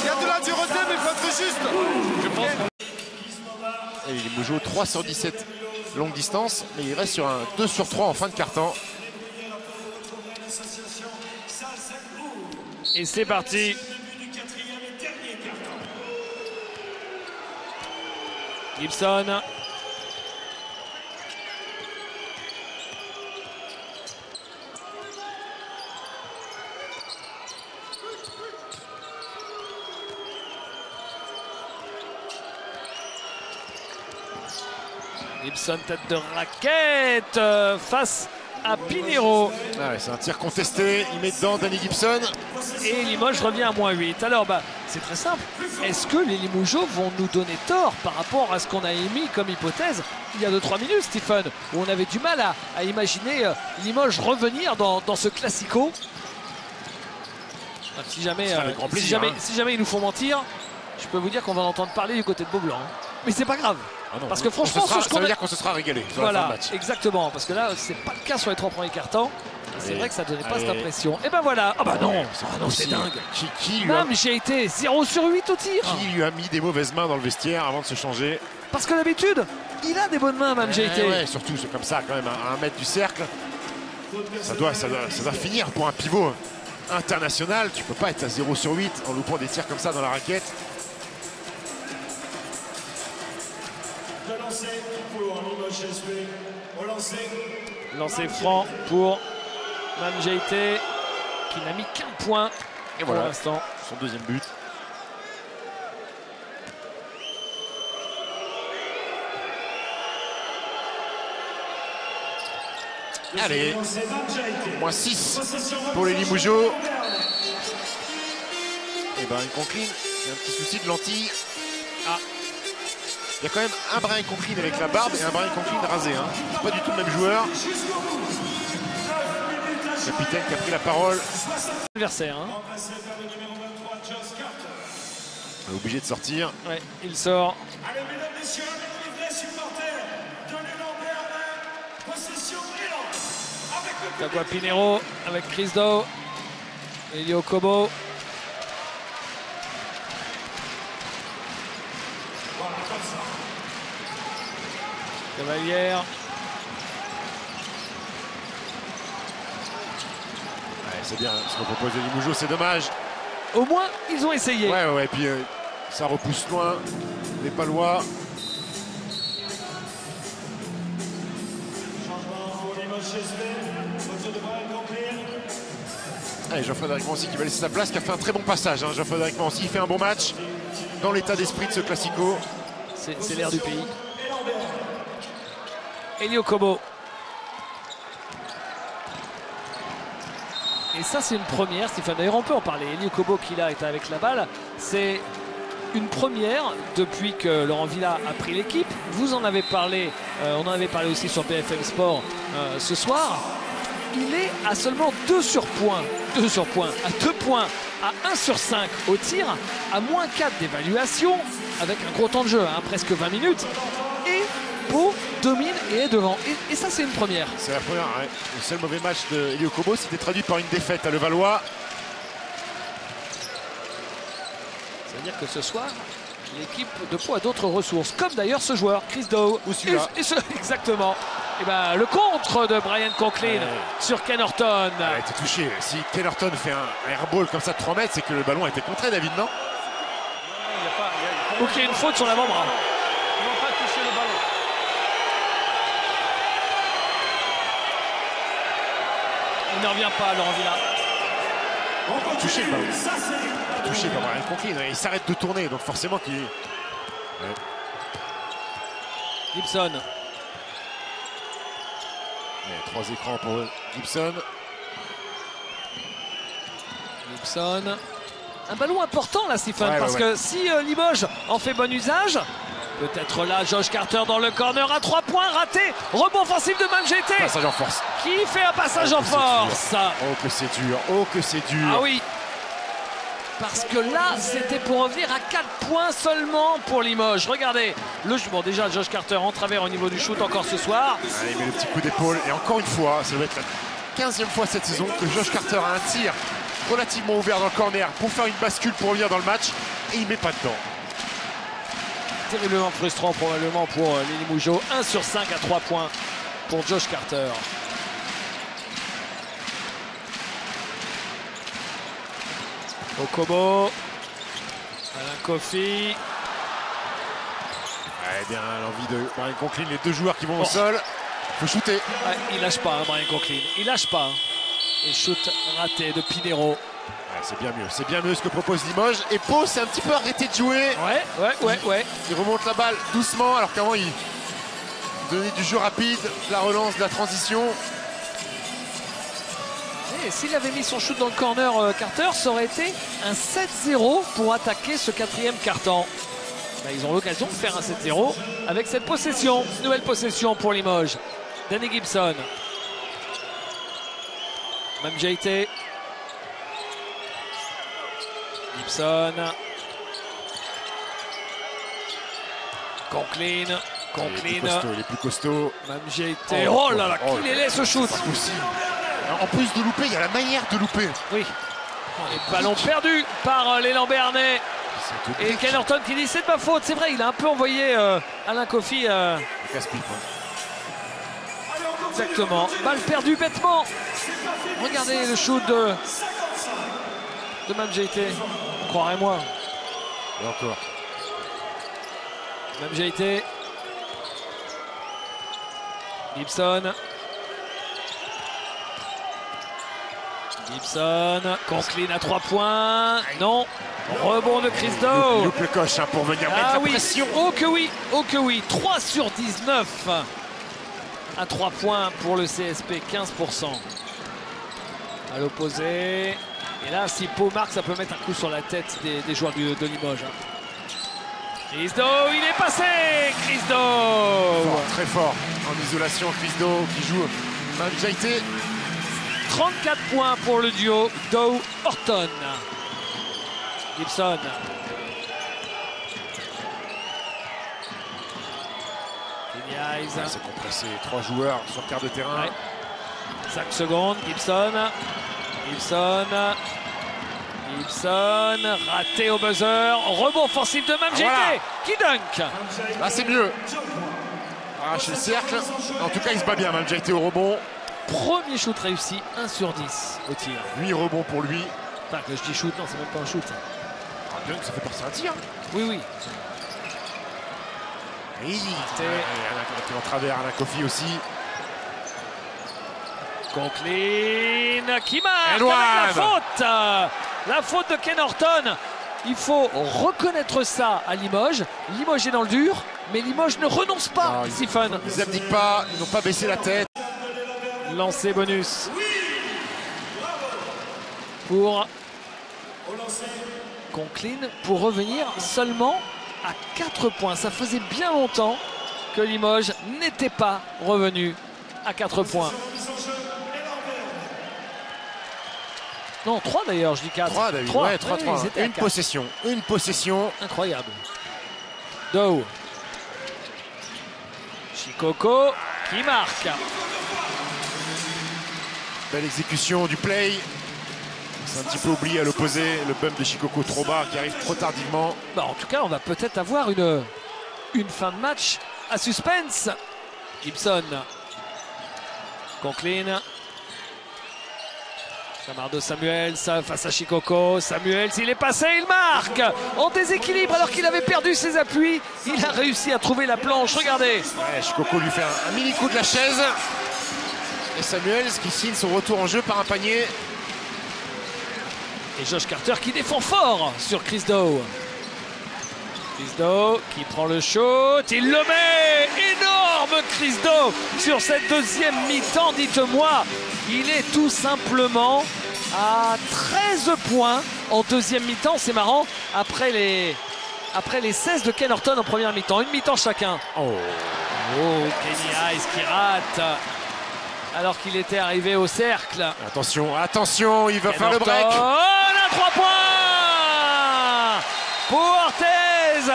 Il y a de la dureté, mais il faut être juste. Je pense. Et les Limougeaux, 3 sur 17 longue distance, mais il reste sur un 2 sur 3 en fin de quart-temps. Et c'est parti. Gibson. Gibson, tête de raquette face à Pinheiro. Ah ouais, c'est un tir contesté, il met dedans Danny Gibson. Et Limoges revient à -8. Alors c'est très simple. Est-ce que les Limougeaux vont nous donner tort par rapport à ce qu'on a émis comme hypothèse il y a 2-3 minutes, Stephen, où on avait du mal à imaginer Limoges revenir dans ce classico? Si jamais ils nous font mentir, je peux vous dire qu'on va en entendre parler du côté de Beaublanc. Mais c'est pas grave. Ah non, parce que franchement, ça veut dire qu'on se sera régalé sur la fin de match. Exactement, parce que là, c'est pas le cas sur les 3 premiers cartons. C'est vrai que ça donnait pas cette impression. Et ben voilà. Ah bah non, c'est dingue. Même j'ai été 0 sur 8 au tir. Qui lui a mis des mauvaises mains dans le vestiaire avant de se changer? Parce que d'habitude, il a des bonnes mains, même j'ai été. Ouais, surtout c'est comme ça quand même à 1 mètre du cercle. Ça doit finir pour un pivot international. Tu peux pas être à 0 sur 8 en loupant des tirs comme ça dans la raquette. Lancer franc pour Mme JT qui n'a mis qu'un point et pour voilà l'instant. Son deuxième but. Allez, -6 pour les Limougeaux. Et ben il concline, il y a un petit souci de lentille. Ah, il y a quand même un Brian Conklin avec la barbe et un Brian Conklin rasé. C'est pas du tout le même joueur. Le capitaine qui a pris la parole. Adversaire. On est obligé de sortir. Ouais, il sort. Allez, mesdames, messieurs, les supporters de l'élan Berlin. Possession élan. Takwa Pinheiro avec Chris Dow. Elio Kobo. Cavalière. Ouais, c'est bien ce qu'on propose de Limougeaux, c'est dommage. Au moins, ils ont essayé. Ouais, et puis ça repousse loin. Les Palois. Changement pour Limoges CSP. Retour de Brian Conklin. Allez, Jean-Frédéric Morancy qui va laisser sa place, qui a fait un très bon passage. Jean-Frédéric Morancy, il fait un bon match dans l'état d'esprit de ce classico. C'est l'air du pays. Elio Kobo. Et ça, c'est une première, Stéphane. D'ailleurs, on peut en parler. Eli Okobo, qui là est avec la balle, c'est une première depuis que Laurent Villa a pris l'équipe. Vous en avez parlé, on en avait parlé aussi sur BFM Sport ce soir. Il est à seulement 2 sur points, à 2 points, à 1 sur 5 au tir, à moins 4 d'évaluation, avec un gros temps de jeu, hein, presque 20 minutes. Et Pau domine et est devant. Et ça, c'est une première. C'est la première, ouais. Le seul mauvais match de Eli Okobo, c'était traduit par une défaite à Levallois. C'est-à-dire que ce soir, l'équipe de Pau a d'autres ressources, comme d'ailleurs ce joueur, Chris Dow. Ou celui-là. Exactement. Et ben, le contre de Brian Conklin sur Ken Horton. Elle a été touchée. Si Ken Horton fait un airball comme ça de 3 mètres, c'est que le ballon a été contré, David, non? Ou qu'il y ait une faute sur l'avant-bras. Ils n'ont pas touché le ballon. Il ne revient pas, Laurent Villa. On continue. Touché le ballon. Ça, c'est Touché par Brian Conklin. Il s'arrête de tourner, donc forcément qu'il... Gibson. 3 écrans pour Gibson. Un ballon important là, Stephen, parce que si Limoges en fait bon usage, peut-être là, Josh Carter dans le corner à 3 points, raté, rebond offensif de Mamjeté. Passage en force. Qui fait un passage en force. Oh que c'est dur, oh que c'est dur. Ah oui. Parce que là, c'était pour revenir à 4 points seulement pour Limoges. Regardez, bon déjà Josh Carter en travers au niveau du shoot encore ce soir. Allez, il met le petit coup d'épaule. Et encore une fois, ça doit être la 15e fois cette saison que Josh Carter a un tir relativement ouvert dans le corner pour faire une bascule pour revenir dans le match. Et il met pas dedans. Terriblement frustrant probablement pour les Limougeaux. 1 sur 5 à 3 points pour Josh Carter. Okobo, Alain Kofi. Eh bien, l'envie de Brian Conklin, les 2 joueurs qui vont au sol. Il faut shooter. Ouais, il lâche pas, hein, Brian Conklin. Il lâche pas. Hein. Et shoot raté de Pinero. Ouais, c'est bien mieux ce que propose Limoges. Et Pau s'est un petit peu arrêté de jouer. Ouais. Il remonte la balle doucement, alors qu'avant il donnait du jeu rapide, de la relance, de la transition. Et s'il avait mis son shoot dans le corner, Carter, ça aurait été un 7-0 pour attaquer ce 4e quart-temps. Ben, ils ont l'occasion de faire un 7-0 avec cette possession. Nouvelle possession pour Limoges. Danny Gibson. Mamjeté. Gibson. Conklin. Il est plus costaud. Mamjeté. Oh là là, qu'il est laid ce shoot. Pas possible. En plus de louper, il y a la manière de louper. Oui. Les ballons perdus par l'élan béarnais. Et Ken Horton qui dit c'est de ma faute. C'est vrai, il a un peu envoyé Alain Kofi. Casse-pipe. Exactement. Balle perdue bêtement. Regardez le shoot de Mamjeté. Croirez-moi. Et encore. Mamjeté. Gibson. Conklin à 3 points. Non. Rebond de Chris Dow. Il loupe le coche pour venir mettre la pression. Oh que oui. 3 sur 19 à 3 points pour le CSP, 15%. À l'opposé. Et là, si Pau marque, ça peut mettre un coup sur la tête des joueurs de Limoges. Chris Dow, il est passé. Chris Dow. Très fort. En isolation, Chris Dow qui joue Mamjeté. 34 points pour le duo Dow-Horton. Gibson. C'est compressé. 3 joueurs sur quart de terrain. 5 secondes. Gibson. Raté au buzzer. Rebond offensif de Mamjeté. Qui dunk. Là, c'est mieux. Arrache le cercle. En tout cas, il se bat bien, Mamjeté au rebond. Premier shoot réussi, 1 sur 10 au tir. 8 rebonds pour lui. Enfin, que je dis shoot, non, c'est même pas un shoot. Un dunk, ça fait penser à un tir. Oui. Oui. En travers, Alain Kofi aussi. Conklin qui marque avec la faute de Ken Horton. Il faut reconnaître ça à Limoges. Limoges est dans le dur, mais Limoges ne renonce pas, Stephen. Ils n'abdiquent pas, ils n'ont pas baissé la tête. Lancer bonus. pour Conklin pour revenir seulement à 4 points. Ça faisait bien longtemps que Limoges n'était pas revenu à 4 points. Non, 3 d'ailleurs, je dis 4. 3 David, 3. ouais, 3. Une possession. Incroyable. Dow. Shikoko qui marque. Belle exécution du play. C'est un petit peu oublié à l'opposé. Le bump de Shikoko trop bas qui arrive trop tardivement. Bah, en tout cas, on va peut-être avoir une fin de match à suspense. Gibson. Conklin. Samardo Samuels face à Shikoko. Samuels, il est passé, il marque en déséquilibre alors qu'il avait perdu ses appuis. Il a réussi à trouver la planche, regardez. Ouais, Shikoko lui fait un mini coup de la chaise. Et Samuels qui signe son retour en jeu par un panier. Et Josh Carter qui défend fort sur Chris Dow. Chris Dow qui prend le shoot, il le met. Énorme Chris Dow sur cette deuxième mi-temps, dites-moi. Il est tout simplement à 13 points en deuxième mi-temps. C'est marrant, après les 16 de Ken Horton en première mi-temps. Une mi-temps chacun. Oh, Kenny Hayes qui rate alors qu'il était arrivé au cercle. Attention, il va faire le break. Oh, là, 3 points pour Ortez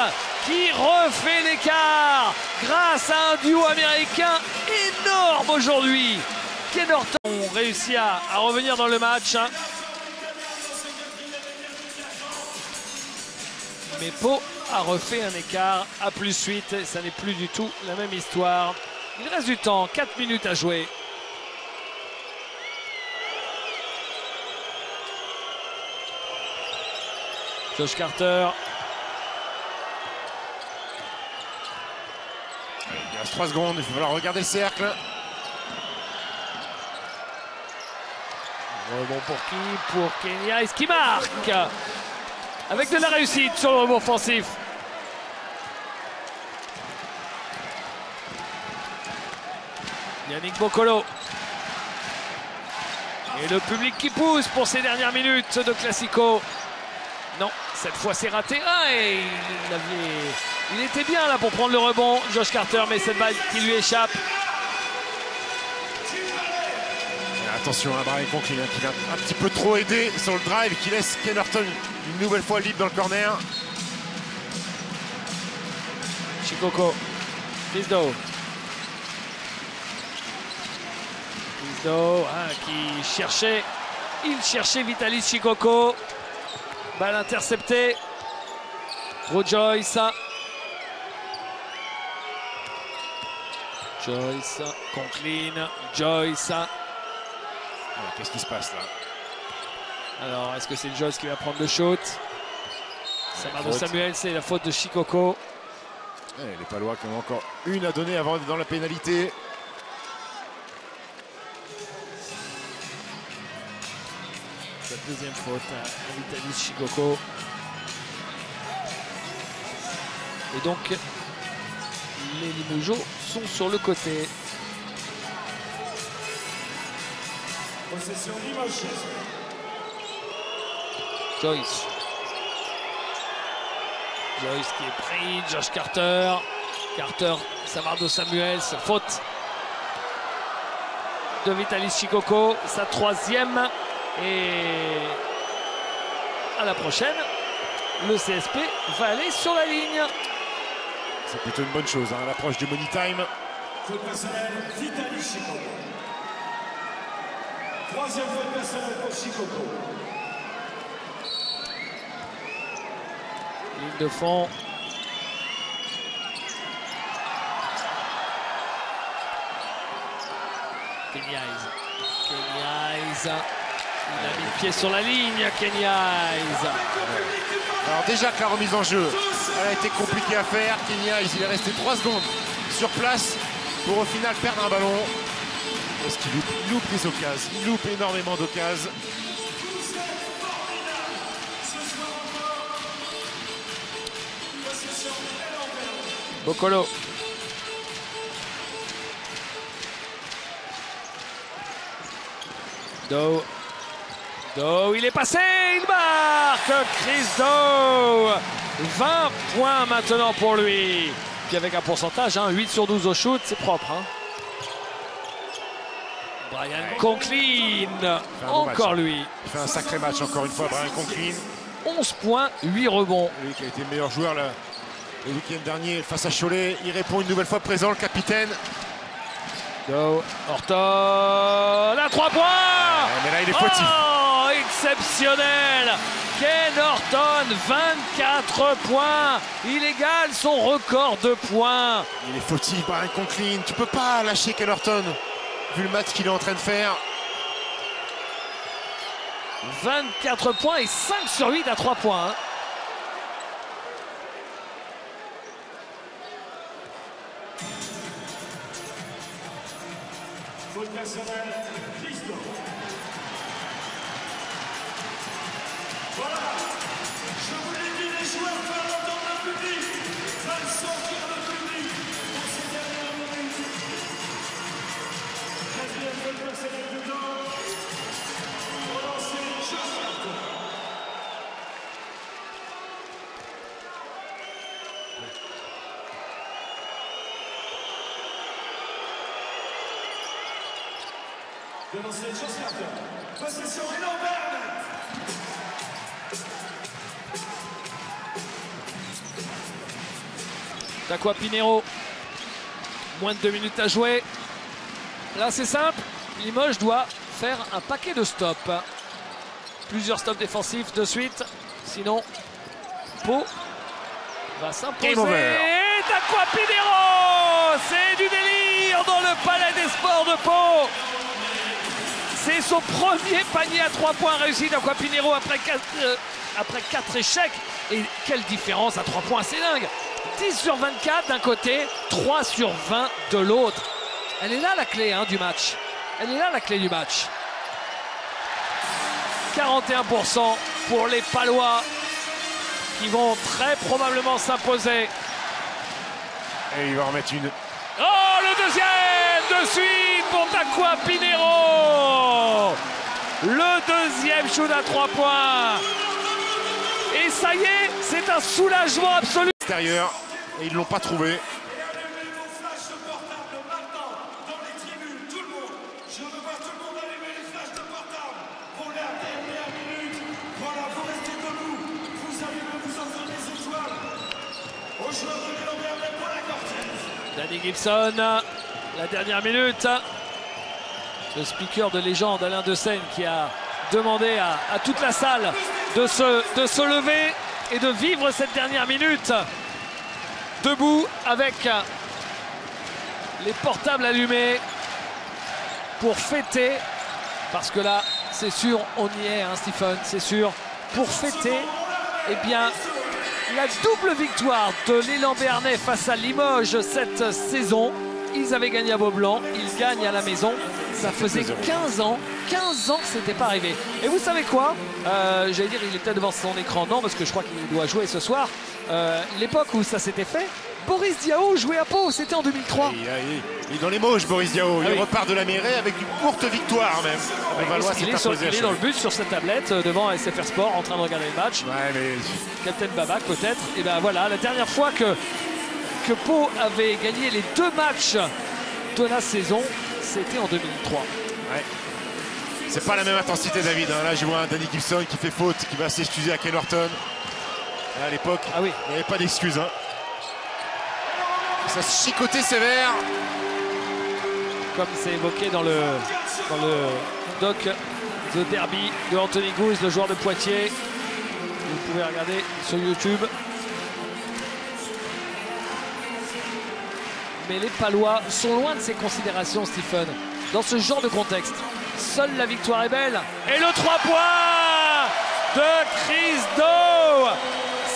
qui refait l'écart grâce à un duo américain énorme aujourd'hui. Ken Horton ont réussi à revenir dans le match. Mais Pau a refait un écart à +8 et ça n'est plus du tout la même histoire. Il reste du temps, 4 minutes à jouer. Josh Carter. Il reste 3 secondes, il va falloir regarder le cercle. Rebond pour qui? Pour Kenny Hayes qui marque avec de la réussite sur le rebond offensif. Yannick Bokolo. Et le public qui pousse pour ces dernières minutes de Classico. Non, cette fois c'est raté. Ah, et il était bien là pour prendre le rebond, Josh Carter, mais cette balle qui lui échappe. Attention à Brian Conklin qui va un petit peu trop aider sur le drive, qui laisse Ken Horton une nouvelle fois libre dans le corner. Shikoko. Chris Dow. Qui cherchait. Il cherchait Vitaly Shikoko. Balle interceptée. Joyce. Conklin. Joyce. Qu'est-ce qui se passe là? Alors, est-ce que c'est Joyce qui va prendre le shoot? Samardo Samuel, c'est la faute de Shikoko. Les Palois qui ont encore une à donner avant d'être dans la pénalité. La deuxième faute à Vitaly Shikoko. Et donc, les Limougeaux sont sur le côté. Possession Limoges. Joyce qui est pris. Josh Carter. Samardo Samuel. Faute de Vitaly Shikoko. Sa troisième. Et à la prochaine, le CSP va aller sur la ligne. C'est plutôt une bonne chose, à l'approche du money time. Faute personnelle, Vitaly Shikoko. Troisième faute personnelle pour Shikoko. Ligne de fond. Kenny Hayes. Il a mis le pied sur la ligne, Kenny Hayes. Alors déjà que la remise en jeu, elle a été compliquée à faire. Kenny Hayes, il est resté 3 secondes sur place pour au final perdre un ballon. Parce qu'il loupe des occasions, il loupe énormément d'occasions. Bokolo. Doe, il est passé, il marque Chris Doe. 20 points maintenant pour lui. Puis avec un pourcentage, 8 sur 12 au shoot, c'est propre. Brian Conklin, encore lui. Il fait un sacré match encore une fois, Brian Conklin. 11 points, 8 rebonds. Lui qui a été le meilleur joueur le week-end dernier face à Cholet. Il répond une nouvelle fois présent, le capitaine. Go, Horton, à 3 points. Mais là, il est fautif. Oh, exceptionnel. Ken Horton, 24 points. Il égale son record de points. Il est fautif, Brian Conklin. Tu peux pas lâcher Ken Horton, vu le match qu'il est en train de faire. 24 points et 5 sur 8 à 3 points. Faute personnelle, Chris Doe. Voilà, je vous l'ai dit, les joueurs veulent entendre le public, veulent sortir le public pour ces dernières minutes. Quatrième faute personnelle de Doe. Pour lancer Josh Carter. De lancer Josh Carter. Possession énorme. Takwa Pinheiro. Moins de 2 minutes à jouer. Là c'est simple. Limoges doit faire un paquet de stops. Plusieurs stops défensifs de suite. Sinon, Pau va s'imposer. Takwa Pinheiro, c'est du délire dans le Palais des Sports de Pau. C'est son premier panier à 3 points réussi d'Takwa Pinheiro après 4 échecs. Et quelle différence à 3 points, c'est dingue. 10 sur 24 d'un côté, 3 sur 20 de l'autre. Elle est là la clé du match. Elle est là la clé du match. 41% pour les Palois qui vont très probablement s'imposer. Et il va en remettre une. Oh, le deuxième de suite pour Takwa Pinheiro. Le deuxième shoot à 3 points. Et ça y est, c'est un soulagement absolu. Extérieur, et ils ne l'ont pas trouvé. Danny Gibson, la dernière minute. Le speaker de légende Alain Dessaigne qui a demandé à toute la salle de se lever et de vivre cette dernière minute debout avec les portables allumés pour fêter, parce que là c'est sûr, on y est Stephen, c'est sûr, pour fêter bien la double victoire de l'élan béarnais face à Limoges cette saison. Ils avaient gagné à Beaublanc, ils gagnent à la maison. Ça faisait 15 ans que c'était pas arrivé. Et vous savez quoi, j'allais dire, il est peut-être devant son écran, non, parce que je crois qu'il doit jouer ce soir. L'époque où ça s'était fait, Boris Diaw jouait à Pau, c'était en 2003. Il est dans les Mauges, Boris Diaw. Il repart de la mairie avec une courte victoire même. Il est dans le but sur cette tablette devant SFR Sport en train de regarder le match. Captain Babac peut-être. Et ben voilà, la dernière fois que Pau avait gagné les 2 matchs de la saison, c'était en 2003. Ouais. C'est pas la même intensité, David. Là, je vois un Danny Gibson qui fait faute, qui va s'excuser à Ken Horton. À l'époque, il n'y avait pas d'excuse. Ça se chicotait sévère. Comme c'est évoqué dans le doc The Derby de Anthony Goose, le joueur de Poitiers. Vous pouvez regarder sur YouTube. Mais les Palois sont loin de ces considérations, Stephen. Dans ce genre de contexte, seule la victoire est belle. Et le 3 points de Chris Doe.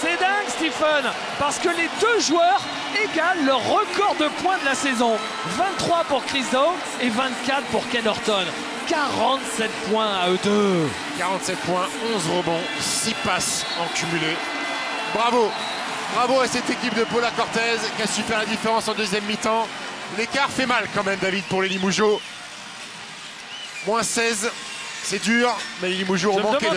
C'est dingue, Stephen, parce que les 2 joueurs égalent leur record de points de la saison. 23 pour Chris Doe et 24 pour Ken Horton. 47 points à eux deux. 47 points, 11 rebonds, 6 passes en cumulé. Bravo. Bravo à cette équipe de Paula Cortez qui a su faire la différence en deuxième mi-temps. L'écart fait mal quand même, David, pour les Limougeaux. Moins 16, C'est dur, mais Limoges Je me manquait demande